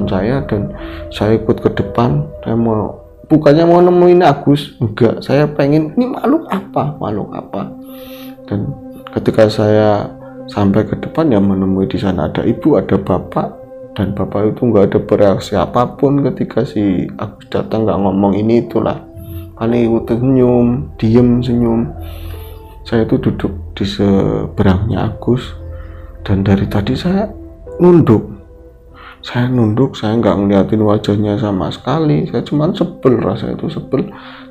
saya dan saya ikut ke depan. Saya bukannya mau nemuin Agus, enggak, saya pengen ini makhluk apa. Dan ketika saya sampai ke depan ya menemui di sana ada ibu, ada bapak, dan bapak itu enggak ada bereaksi apapun ketika si Agus datang, enggak ngomong ini itulah, paling ikut senyum. Saya itu duduk di seberangnya Agus dan dari tadi saya nunduk, saya nggak ngeliatin wajahnya sama sekali. Saya cuman sebel,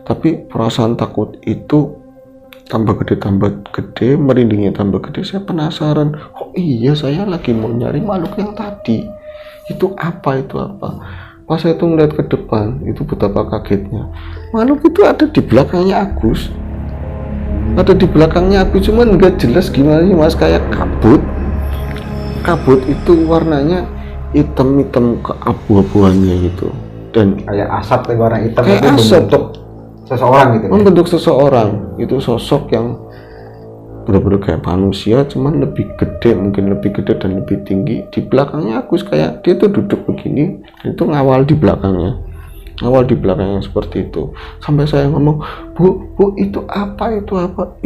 tapi perasaan takut itu tambah gede, merindingnya tambah gede. Saya penasaran, oh iya saya lagi mau nyari makhluk yang tadi itu apa. Pas saya tuh ngeliat ke depan, itu betapa kagetnya, makhluk itu ada di belakangnya Agus. Cuman nggak jelas gimana sih mas, kayak kabut itu warnanya hitam ke abu-abuannya gitu, dan kayak asap, warna hitam kayak itu asap membentuk seseorang gitu. Membentuk seseorang itu sosok yang benar-benar kayak manusia, cuman lebih gede dan lebih tinggi. Di belakangnya Agus kayak dia tuh duduk begini, itu ngawal di belakangnya seperti itu. Sampai saya ngomong, bu itu apa?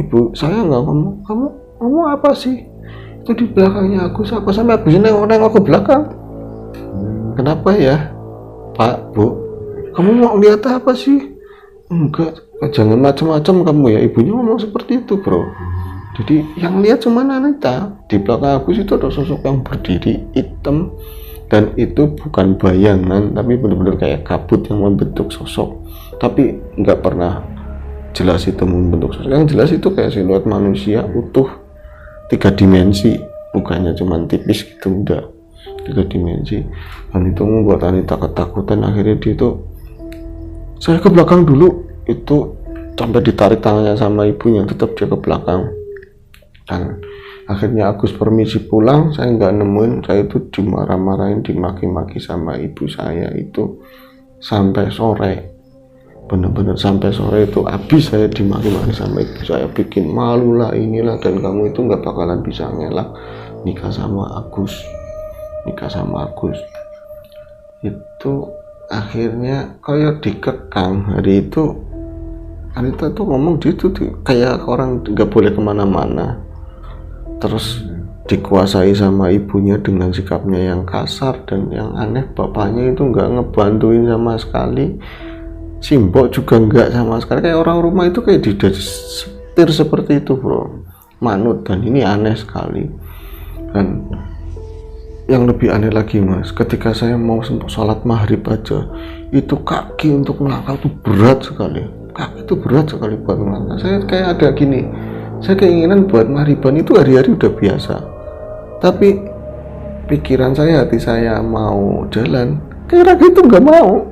Ibu saya nggak ngomong, kamu apa sih itu di belakangnya Agus apa? Sampai Agus nengok ke belakang. Kenapa ya Pak, Bu, kamu mau lihat apa sih? Enggak, jangan macam-macam kamu ya. Ibunya ngomong seperti itu bro. Jadi yang lihat cuma Anita. Di belakang Agus itu ada sosok yang berdiri hitam, dan itu bukan bayangan tapi benar-benar kayak kabut yang membentuk sosok, tapi nggak pernah jelas itu membentuk sosok. Yang jelas itu kayak siluet manusia utuh 3 dimensi, bukannya cuma tipis gitu, enggak, 3 dimensi. Dan itu membuat Anita ketakutan. Akhirnya dia itu, saya ke belakang dulu, itu sampai ditarik tangannya sama ibunya, tetap dia ke belakang. Dan akhirnya Agus permisi pulang, saya nggak nemuin, saya itu dimarah-marahin, dimaki-maki sama ibu saya itu sampai sore, bener-bener sampai sore itu habis saya dimaki-maki sama ibu saya, bikin malu lah inilah, dan kamu itu nggak bakalan bisa ngelak nikah sama Agus. Itu akhirnya kayak dikekang. Hari itu ngomong gitu kayak orang nggak boleh kemana-mana, terus dikuasai sama ibunya dengan sikapnya yang kasar dan yang aneh. Bapaknya itu nggak ngebantuin sama sekali, simbok juga nggak sama sekali, kayak orang rumah itu kayak disetir seperti itu bro, manut. Dan ini aneh sekali. Dan yang lebih aneh lagi mas, ketika saya mau sholat maghrib aja, itu kaki untuk melangkah itu berat sekali, buat melangkah. Saya kayak ada gini, saya keinginan buat maghriban itu hari-hari udah biasa, tapi pikiran saya, hati saya mau jalan, kayak raga itu nggak mau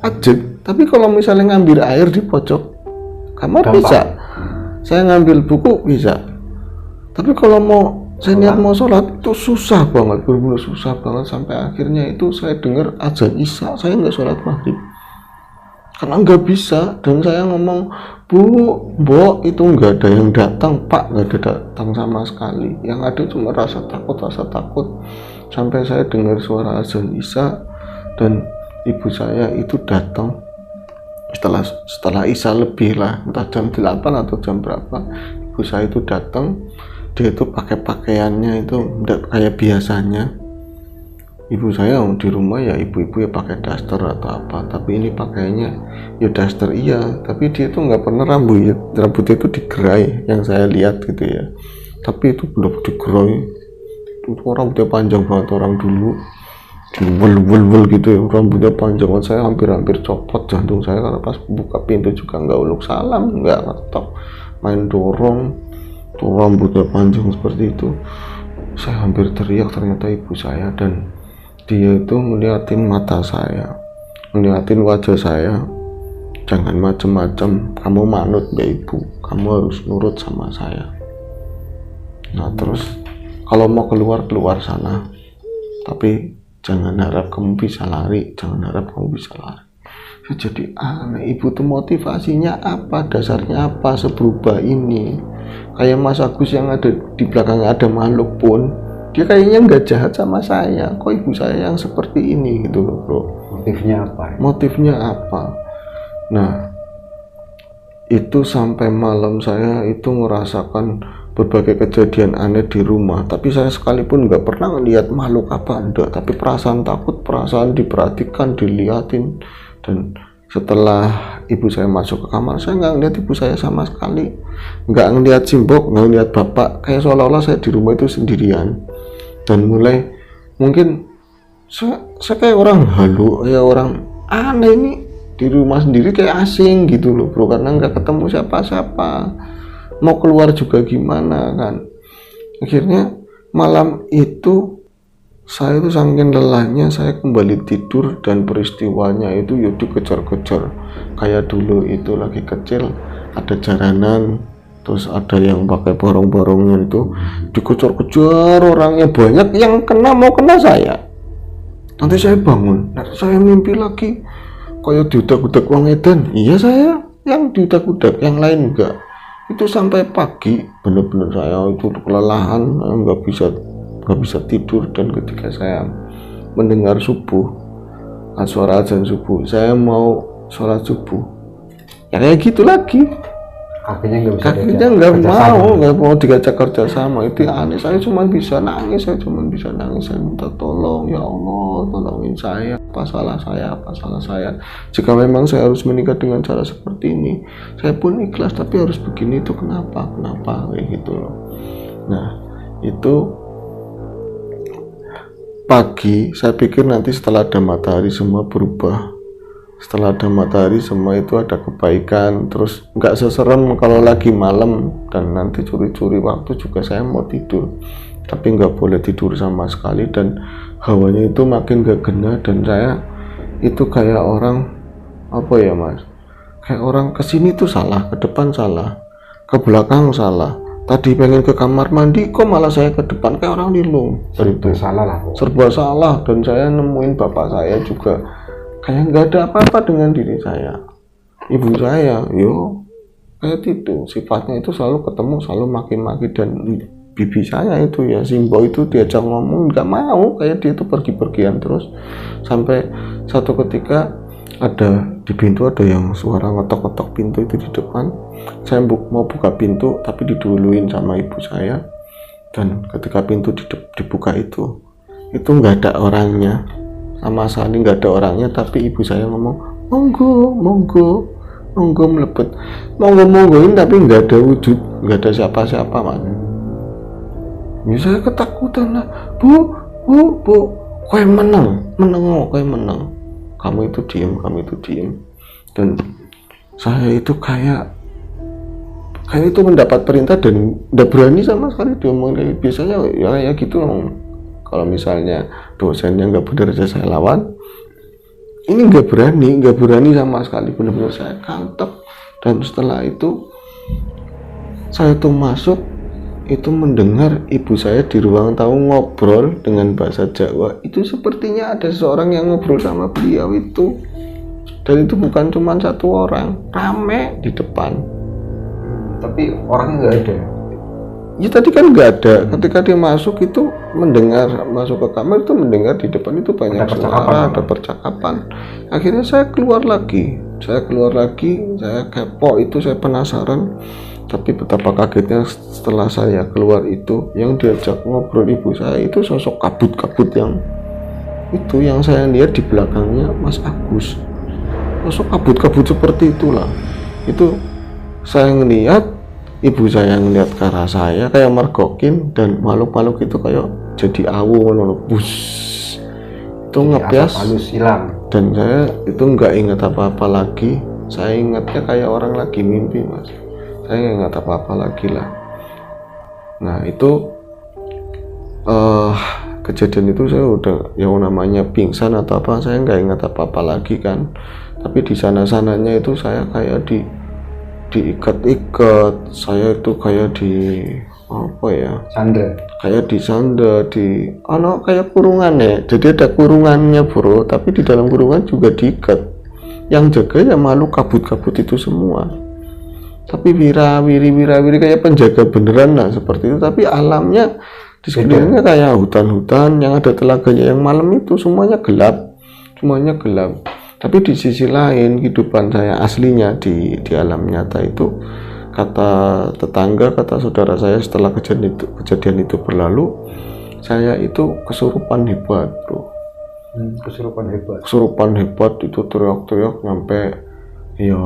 aja. Tapi kalau misalnya ngambil air di pojok kamar bisa, saya ngambil buku bisa, tapi kalau mau saya niat mau sholat itu susah banget, benar-benar susah banget. Sampai akhirnya itu saya dengar azan isya, saya nggak sholat maghrib karena nggak bisa. Dan saya ngomong, bu, mbok, itu nggak ada yang datang, pak, nggak ada datang sama sekali, yang ada cuma rasa takut. Sampai saya dengar suara azan isya dan ibu saya itu datang setelah isya lebih lah, entah jam 8 atau jam berapa. Ibu saya itu datang, dia itu pakai pakaiannya itu tidak kayak biasanya. Ibu saya di rumah ya ibu-ibu ya pakai daster atau apa, tapi ini pakainya ya daster iya, tapi dia itu nggak pernah rambutnya itu digerai yang saya lihat gitu ya, tapi itu belum digerai. Itu rambutnya panjang banget, orang dulu diwel gitu ya, rambutnya panjang. Saya hampir copot jantung saya karena pas buka pintu juga nggak uluk salam, nggak ngetok, main dorong tuh, rambutnya panjang seperti itu. Saya hampir teriak, ternyata ibu saya. Dan dia itu ngeliatin mata saya, ngeliatin wajah saya, jangan macem-macem, kamu manut mbak ibu, kamu harus nurut sama saya. Nah terus kalau mau keluar sana, tapi jangan harap kamu bisa lari. Jadi aneh, ibu tuh motivasinya apa, dasarnya apa seberubah ini. Kayak Mas Agus yang ada di belakangnya ada makhluk pun, dia kayaknya nggak jahat sama saya, kok ibu saya yang seperti ini gitu loh bro. Motifnya apa? Nah itu sampai malam saya itu merasakan berbagai kejadian aneh di rumah, tapi saya sekalipun nggak pernah melihat makhluk apa, enggak, tapi perasaan takut, perasaan diperhatikan, diliatin. Dan setelah ibu saya masuk ke kamar, saya nggak ngeliat ibu saya sama sekali, nggak ngeliat simbok, nggak ngeliat bapak, kayak seolah-olah saya di rumah itu sendirian. Dan mulai mungkin saya kayak orang halu, kayak orang aneh ini di rumah sendiri, kayak asing gitu loh bro, karena nggak ketemu siapa-siapa, mau keluar juga gimana kan. Akhirnya malam itu saya itu saking lelahnya, saya kembali tidur, dan peristiwanya itu ya dikejar-kejar. Kayak dulu itu lagi kecil ada jaranan, terus ada yang pakai borong-borongnya itu dikejar-kejar, orangnya banyak, yang mau kena saya. Nanti saya bangun, saya mimpi lagi kayak diudak-udak wong edan. Iya saya yang diudak-udak, yang lain enggak. Itu sampai pagi, bener-bener saya itu kelelahan, nggak bisa tidur. Dan ketika saya mendengar subuh, suara azan subuh, saya mau sholat subuh, ya kayak gitu lagi, kakinya nggak mau diajak kerja sama. Itu aneh. Saya cuma bisa nangis, saya minta tolong, ya Allah tolongin saya, apa salah saya. Jika memang saya harus menikah dengan cara seperti ini, saya pun ikhlas, tapi harus begini itu kenapa kayak gitu loh. Nah itu pagi, saya pikir nanti setelah ada matahari semua berubah, setelah ada matahari semua itu ada kebaikan, terus nggak seserem kalau lagi malam. Dan nanti curi-curi waktu juga saya mau tidur, tapi nggak boleh tidur sama sekali. Dan hawanya itu makin gak kena, dan saya itu kayak orang apa ya mas, kayak orang kesini tuh salah, ke depan salah, ke belakang salah, tadi pengen ke kamar mandi kok malah saya ke depan kayak orang linglung. Itu Salah lah kok. serba salah, dan saya nemuin bapak saya juga kayak nggak ada apa-apa dengan diri saya. Ibu saya kayak itu sifatnya itu selalu ketemu, selalu maki-maki, dan bibi saya itu ya Simbo itu diajak ngomong nggak mau, kayak dia itu pergi-pergian terus. Sampai satu ketika ada di pintu ada yang suara ngetok-ngetok pintu itu di depan. Saya mau buka pintu tapi diduluin sama ibu saya, dan ketika pintu dibuka itu nggak ada orangnya sama sekali, nggak ada orangnya, tapi ibu saya ngomong monggo melepet, monggoin, tapi nggak ada wujud, nggak ada siapa-siapa mas. Ya saya ketakutan lah, bu kowe menang kamu itu diem. Dan saya itu kayak itu mendapat perintah dan udah berani sama sekali diomongin. Biasanya ya gitu loh. Kalau misalnya dosennya nggak benar aja saya lawan, ini nggak berani sama sekali, benar-benar saya kantep. Dan setelah itu saya tuh masuk itu mendengar ibu saya di ruang tamu ngobrol dengan bahasa Jawa. Itu sepertinya ada seseorang yang ngobrol sama beliau itu, dan itu bukan cuma satu orang, rame di depan. Tapi orangnya nggak ada. Ya tadi kan nggak ada. Ketika dia masuk itu mendengar, masuk ke kamar itu mendengar di depan itu banyak suara, ada percakapan. Akhirnya saya keluar lagi, saya kepo, itu saya penasaran. Tapi betapa kagetnya setelah saya keluar itu, yang diajak ngobrol ibu saya itu sosok kabut-kabut yang saya lihat di belakangnya Mas Agus. Sosok kabut-kabut seperti itulah. Itu saya ngelihat, ibu saya ngelihat ke arah saya kayak mergokin, dan makhluk-makhluk itu kayak jadi awu bus itu ngebias hilang. Dan saya itu nggak ingat apa-apa lagi. Saya ingatnya kayak orang lagi mimpi mas. Saya nggak ingat apa-apa lagi lah. Nah itu kejadian itu saya udah yang namanya pingsan atau apa, saya nggak ingat apa-apa lagi kan. Tapi di sana-sananya itu saya kayak diikat-ikat, saya itu kayak kayak disandra, kayak kurungan ya. Jadi ada kurungannya bro, tapi di dalam kurungan juga diikat. Yang jaga ya makhluk kabut-kabut itu semua. Tapi wirawiri kayak penjaga beneran lah seperti itu. Tapi alamnya di sekelilingnya kayak hutan-hutan yang ada telaganya, yang malam itu semuanya gelap. Tapi di sisi lain kehidupan saya aslinya di alam nyata itu, kata tetangga, kata saudara saya setelah kejadian itu berlalu, saya itu kesurupan hebat bro. Kesurupan hebat itu teriak-teriak nyampe ya.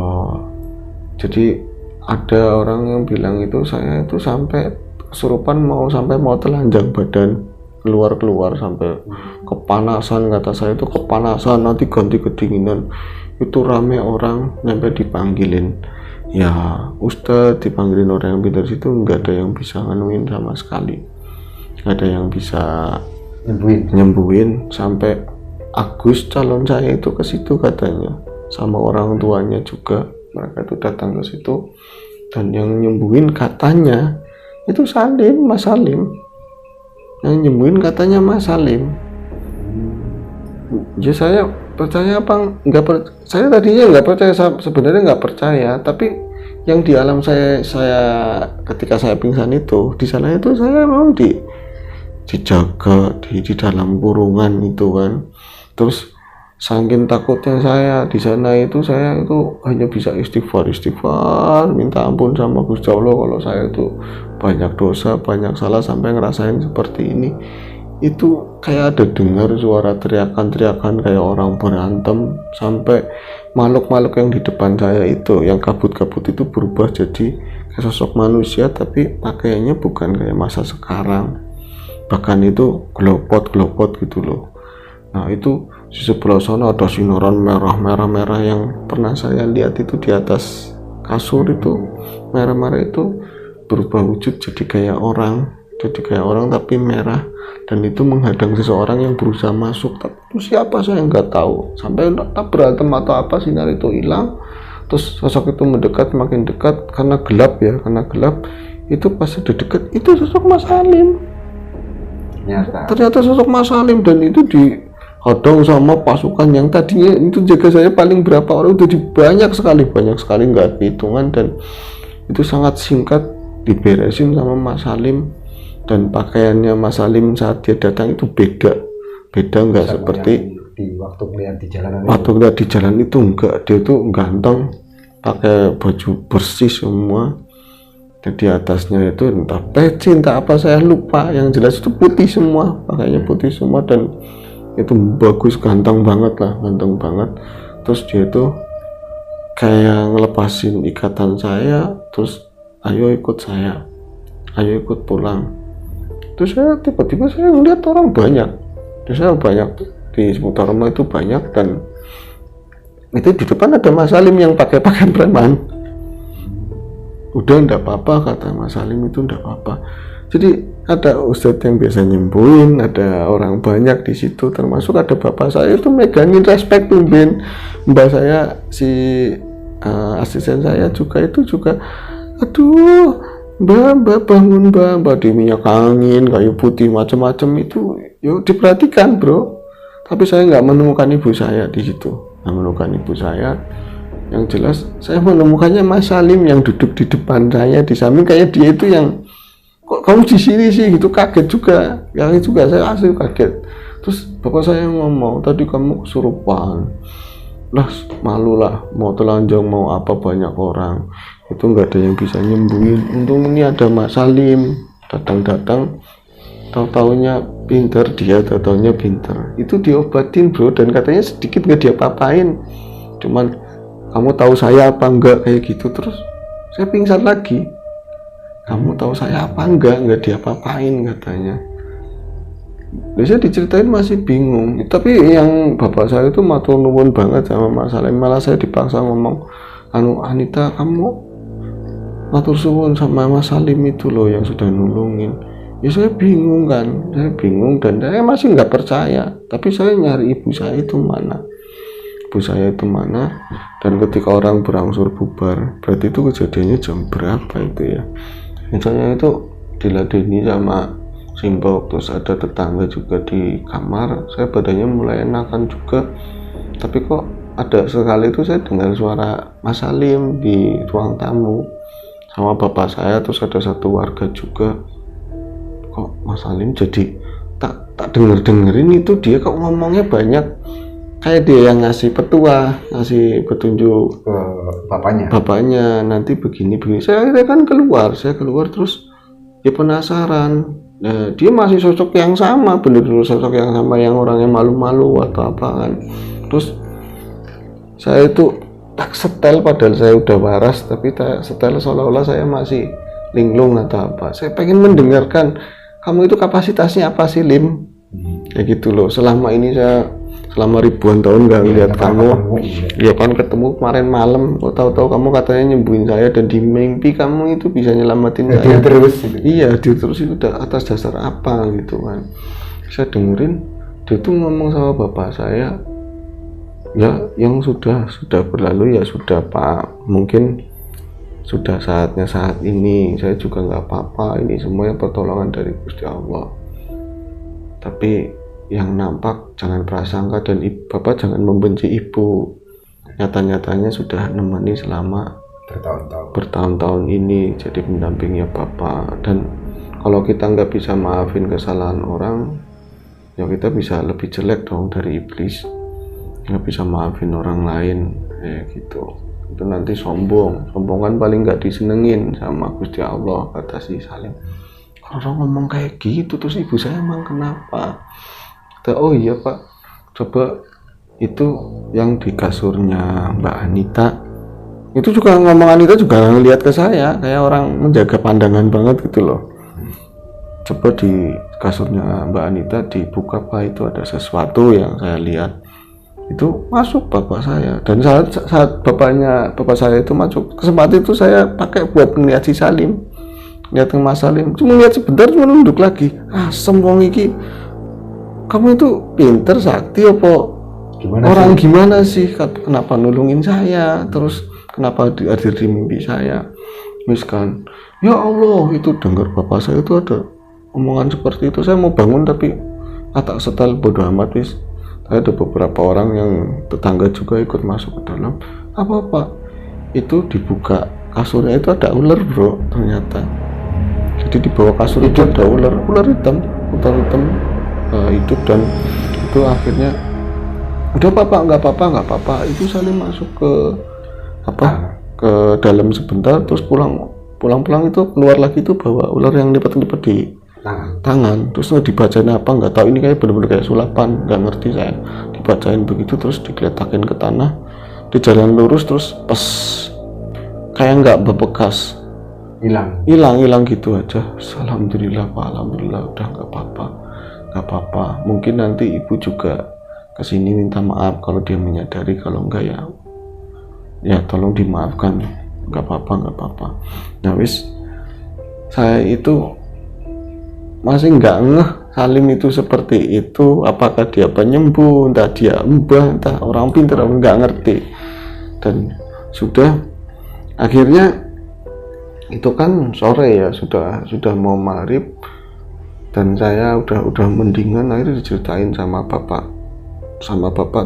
Jadi ada orang yang bilang itu saya itu sampai kesurupan mau telanjang badan, keluar sampai kepanasan. Kata saya itu kepanasan, nanti ganti kedinginan. Itu rame orang sampai dipanggilin ya Ustadz, dipanggilin orang yang pintar situ, nggak ada yang bisa nganuin sama sekali, nggak ada yang bisa nyembuhin. Sampai Agus calon saya itu ke situ katanya, sama orang tuanya juga, mereka itu datang ke situ, dan yang nyembuhin katanya itu Mas Salim. Yang nyembuhin katanya Mas Salim. Ya saya percaya apa nggak percaya? Saya tadinya nggak percaya, sebenarnya nggak percaya. Tapi yang di alam saya ketika saya pingsan itu, di sana itu saya memang dijaga di dalam kurungan itu kan. Terus saking takutnya saya di sana itu, saya itu hanya bisa istighfar, minta ampun sama Gusti Allah kalau saya itu banyak dosa, banyak salah, sampai ngerasain seperti ini. Itu kayak ada dengar suara teriakan kayak orang berantem, sampai makhluk-makhluk yang di depan saya itu, yang kabut-kabut itu berubah jadi kayak sosok manusia, tapi pakaiannya bukan kayak masa sekarang, bahkan itu glopot gitu loh. Nah itu di sebelah sana ada sinaran merah yang pernah saya lihat itu di atas kasur itu, merah itu berubah wujud jadi kayak orang tapi merah, dan itu menghadang seseorang yang berusaha masuk. Tapi itu siapa saya nggak tahu, sampai tak berantem atau apa, sinar itu hilang. Terus sosok itu mendekat, makin dekat, karena gelap itu pas udah deket itu sosok Mas Salim. Ternyata sosok Mas Salim, dan itu dihadang sama pasukan yang tadinya itu jaga saya paling berapa orang, itu banyak sekali nggak ada hitungan, dan itu sangat singkat diberesin sama Mas Salim. Dan pakaiannya Mas Salim saat dia datang itu beda nggak seperti di waktu melihat di jalanan. Waktu lihat di jalan itu enggak, dia tuh ganteng, pakai baju bersih semua. Dan di atasnya itu entah peci entah apa saya lupa, yang jelas itu putih semua, pakainya putih semua, dan itu bagus, ganteng banget. Terus dia tuh kayak ngelepasin ikatan saya, terus ayo ikut pulang. Terus saya tiba-tiba saya ngeliat orang banyak, di seputar rumah itu banyak, dan itu di depan ada Mas Salim yang pakai pakaian preman. Udah enggak apa-apa, kata Mas Salim, itu enggak apa-apa. Jadi ada ustadz yang biasa nyembuhin, ada orang banyak di situ, termasuk ada bapak saya itu megangin respect tumben. Mbak saya si asisten saya juga aduh mbak bangun mbak di minyak angin kayu putih macam-macam itu, yuk diperhatikan bro. Tapi saya nggak menemukan ibu saya di situ, Yang jelas saya menemukannya Mas Salim yang duduk di depan saya, di samping kayak dia itu yang, kok kamu di sini sih gitu, kaget juga, saya asli kaget. Terus bapak saya ngomong, tadi kamu kesurupan. Lah malu lah, mau telanjang mau apa, banyak orang, itu nggak ada yang bisa nyembuhin. Untung ini ada Mas Salim datang, tahu-taunya pinter, itu diobatin bro, dan katanya sedikit nggak dia papain, cuman kamu tahu saya apa enggak kayak gitu. Terus saya pingsan lagi, kamu tahu saya apa enggak dia papain katanya. Saya diceritain masih bingung, tapi yang bapak saya itu matur nuwun banget sama Mas Salim. Malah saya dipaksa ngomong, Anita kamu matur suwun sama Mas Salim itu loh yang sudah nulungin. Ya saya bingung dan saya masih nggak percaya, tapi saya nyari ibu saya itu mana, dan ketika orang berangsur bubar, berarti itu kejadiannya jam berapa itu ya, misalnya itu diladeni sama simbok. Terus ada tetangga juga di kamar, saya badannya mulai enakan juga, tapi kok ada sekali itu saya dengar suara Mas Salim di ruang tamu sama bapak saya. Terus ada satu warga juga, kok Mas Salim jadi tak dengerin itu, dia kok ngomongnya banyak, kayak dia yang ngasih petunjuk ke bapaknya nanti begini. Saya kan keluar terus dia penasaran. Nah, dia masih sosok yang sama, bener-bener sosok yang sama, yang orangnya malu-malu atau apa kan. Terus saya itu tak setel, padahal saya udah waras, tapi tak setel seolah-olah saya masih linglung atau apa. Saya pengen mendengarkan, kamu itu kapasitasnya apa sih Lim? Kayak gitu loh. Selama ribuan tahun nggak ngeliat kamu, ya kan ketemu kemarin malam, kok tahu-tahu kamu katanya nyembuhin saya, dan di mimpi kamu itu bisa nyelamatin saya. Dia terus itu atas dasar apa gitu kan. Saya dengerin dia tuh ngomong sama bapak saya, ya yang sudah berlalu ya sudah Pak, mungkin sudah saatnya saat ini, saya juga nggak apa-apa, ini semuanya pertolongan dari Gusti Allah. Tapi yang nampak jangan prasangka, dan Bapak jangan membenci ibu. Nyata-nyatanya sudah nemani selama bertahun-tahun ini jadi pendampingnya Bapak. Dan kalau kita nggak bisa maafin kesalahan orang, ya kita bisa lebih jelek dong dari iblis. Nggak bisa maafin orang lain kayak gitu, itu nanti sombong kan paling nggak disenengin sama Gusti Allah, kata si Salim. Orang ngomong kayak gitu. Terus ibu saya emang kenapa? Oh iya Pak, coba itu yang di kasurnya Mbak Anita, itu juga ngomong, Anita juga ngeliat ke saya kayak orang menjaga pandangan banget gitu loh. Coba di kasurnya Mbak Anita dibuka Pak, itu ada sesuatu yang saya lihat. Itu masuk bapak saya, dan saat bapak saya itu masuk, kesempatan itu saya pakai buat ngeliat si Salim, ngeliat Mas Salim, cuma lihat sebentar, cuma nunduk lagi. Asem wong iki, kamu itu pinter sakti apa gimana sih? Kenapa nulungin saya, terus kenapa hadir di mimpi saya? wis kan, ya Allah, itu dengar bapak saya itu ada omongan seperti itu, saya mau bangun tapi tak setel, bodoh amat wis. Ada beberapa orang yang tetangga juga ikut masuk ke dalam. Apa itu dibuka kasurnya, itu ada ular bro ternyata. Jadi di bawah kasur itu ada ular hitam hidup, dan itu akhirnya udah nggak apa-apa, itu Salim masuk ke ke dalam sebentar, terus pulang itu keluar lagi, itu bawa ular yang lipat-lipat di tangan, terus dibacain apa nggak tahu, ini kayak bener-bener kayak sulapan, nggak ngerti saya. Dibacain begitu, terus digeletakin ke tanah, di jalan lurus, terus pas kayak nggak berbekas, hilang gitu aja. Alhamdulillah Pak, alhamdulillah, udah nggak apa-apa. Mungkin nanti ibu juga kesini minta maaf kalau dia menyadari, kalau enggak ya tolong dimaafkan, nggak apa-apa. Nah wis, saya itu masih nggak ngeh Salim itu seperti itu, apakah dia penyembuh, entah dia mbah, entah orang pintar, nggak ngerti. Dan sudah akhirnya itu kan sore ya, sudah mau maghrib, dan saya udah mendingan. Akhirnya diceritain sama bapak,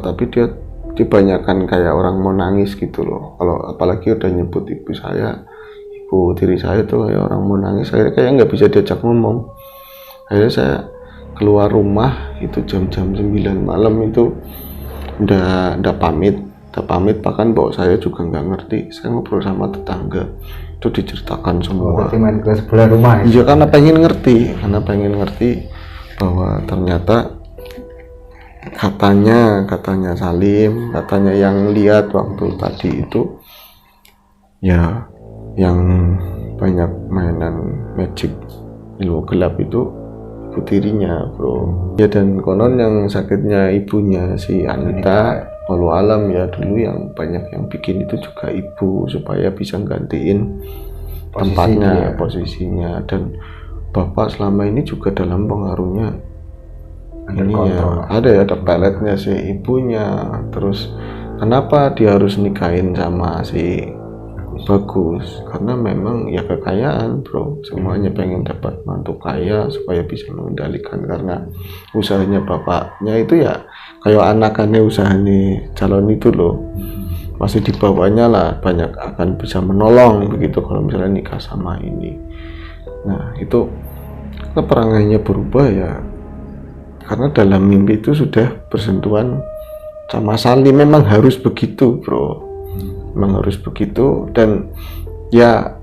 tapi dia dibanyakan kayak orang mau nangis gitu loh. Kalau apalagi udah nyebut ibu tiri saya tuh kayak orang mau nangis. Akhirnya kayak nggak bisa diajak ngomong. Akhirnya saya keluar rumah itu jam 9 malam, itu udah pamit, bahkan bawa saya juga nggak ngerti. Saya ngobrol sama tetangga, itu diceritakan semua. Main ke sebelah rumah ya? Iya, karena pengen ngerti bahwa ternyata katanya Salim, katanya yang lihat waktu tadi itu ya, yang banyak mainan magic ilmu gelap itu ibu tirinya bro ya. Dan konon yang sakitnya ibunya si Anita, walau alam ya, dulu yang banyak yang bikin itu juga ibu, supaya bisa gantiin posisinya. Dan bapak selama ini juga dalam pengaruhnya ini ya, ada peletnya si ibunya. Terus kenapa dia harus nikahin sama si Bagus? Karena memang ya kekayaan bro, semuanya pengen dapat mantu kaya supaya bisa mengendalikan, karena usahanya bapaknya itu ya kayak anakannya usahanya calon itu loh, masih di bawahnya lah, banyak akan bisa menolong begitu kalau misalnya nikah sama ini. Nah itu perangannya berubah ya, karena dalam mimpi itu sudah bersentuhan sama Salim. Memang harus begitu bro, memang harus begitu. Dan ya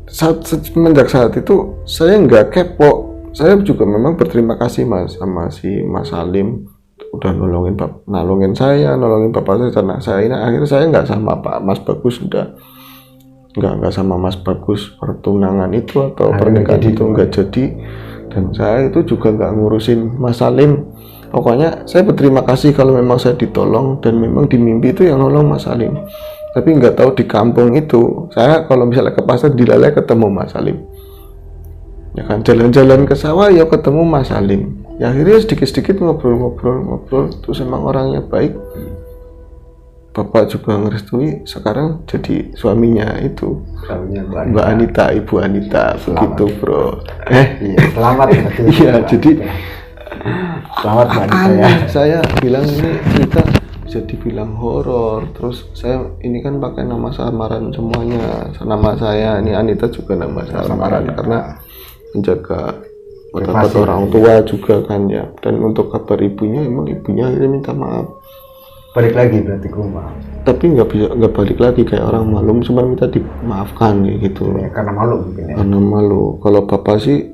semenjak saat itu saya nggak kepo, saya juga memang berterima kasih sama si Mas Salim, udah nolongin saya, nolongin bapak saya, karena saya ini akhirnya saya nggak sama Pak Mas Bagus, udah nggak sama Mas Bagus pertunangan itu atau pernikahan itu nggak jadi. Dan saya itu juga nggak ngurusin Mas Salim. Pokoknya saya berterima kasih kalau memang saya ditolong, dan memang di mimpi itu yang nolong Mas Salim. Tapi nggak tahu di kampung itu, saya kalau misalnya ke pasar dilalai ketemu Mas Salim, ya kan, jalan-jalan ke sawah ya ketemu Mas Salim. Ya akhirnya sedikit-sedikit ngobrol, terus emang orangnya baik. Bapak juga ngerestui, sekarang jadi suaminya itu, Mbak Anita, Ibu Anita. Selamat. Begitu bro. Iya, selamat. Iya, jadi selamat Mbak Anita ya. Saya bilang ini cerita bisa dibilang horor. Terus saya ini kan pakai nama samaran semuanya. Nama saya ini Anita juga nama samaran karena menjaga martabat orang tua juga kan ya. Dan untuk kabar ibunya, emang ibunya akhirnya minta maaf. Balik lagi berarti ke rumah. Tapi nggak balik lagi kayak orang malu, cuma minta dimaafkan gitu. Ya, karena malu mungkin ya. Karena malu. Kalau bapak sih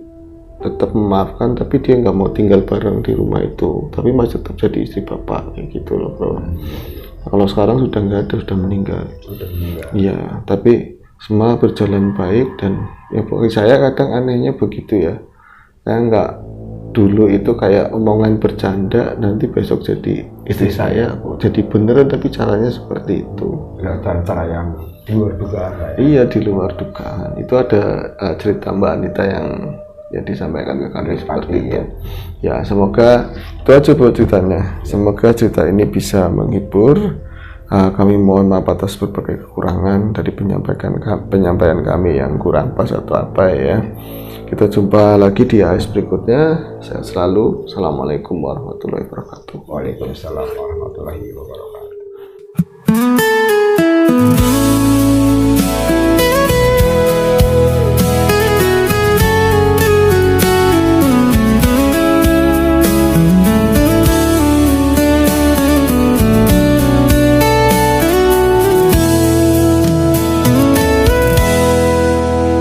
tetap memaafkan, tapi dia nggak mau tinggal bareng di rumah itu, tapi masih tetap jadi istri bapak kayak gitu loh bro. Kalau sekarang sudah nggak ada, sudah meninggal. Iya, tapi semua berjalan baik. Dan ya pokoknya saya kadang anehnya begitu ya, saya nggak dulu itu kayak omongan bercanda, nanti besok jadi istri saya jadi beneran, tapi caranya seperti itu. Cara yang di luar dugaan. Iya, di luar dugaan. Itu ada cerita Mbak Anita yang ya disampaikan ke kami seperti itu. Ya semoga itu aja buat ceritanya. Semoga cerita ini bisa menghibur, Kami mohon maaf atas berbagai kekurangan dari penyampaian kami yang kurang pas atau apa ya. Kita jumpa lagi di AS berikutnya. Sehat selalu. Assalamualaikum warahmatullahi wabarakatuh. Waalaikumsalam warahmatullahi wabarakatuh.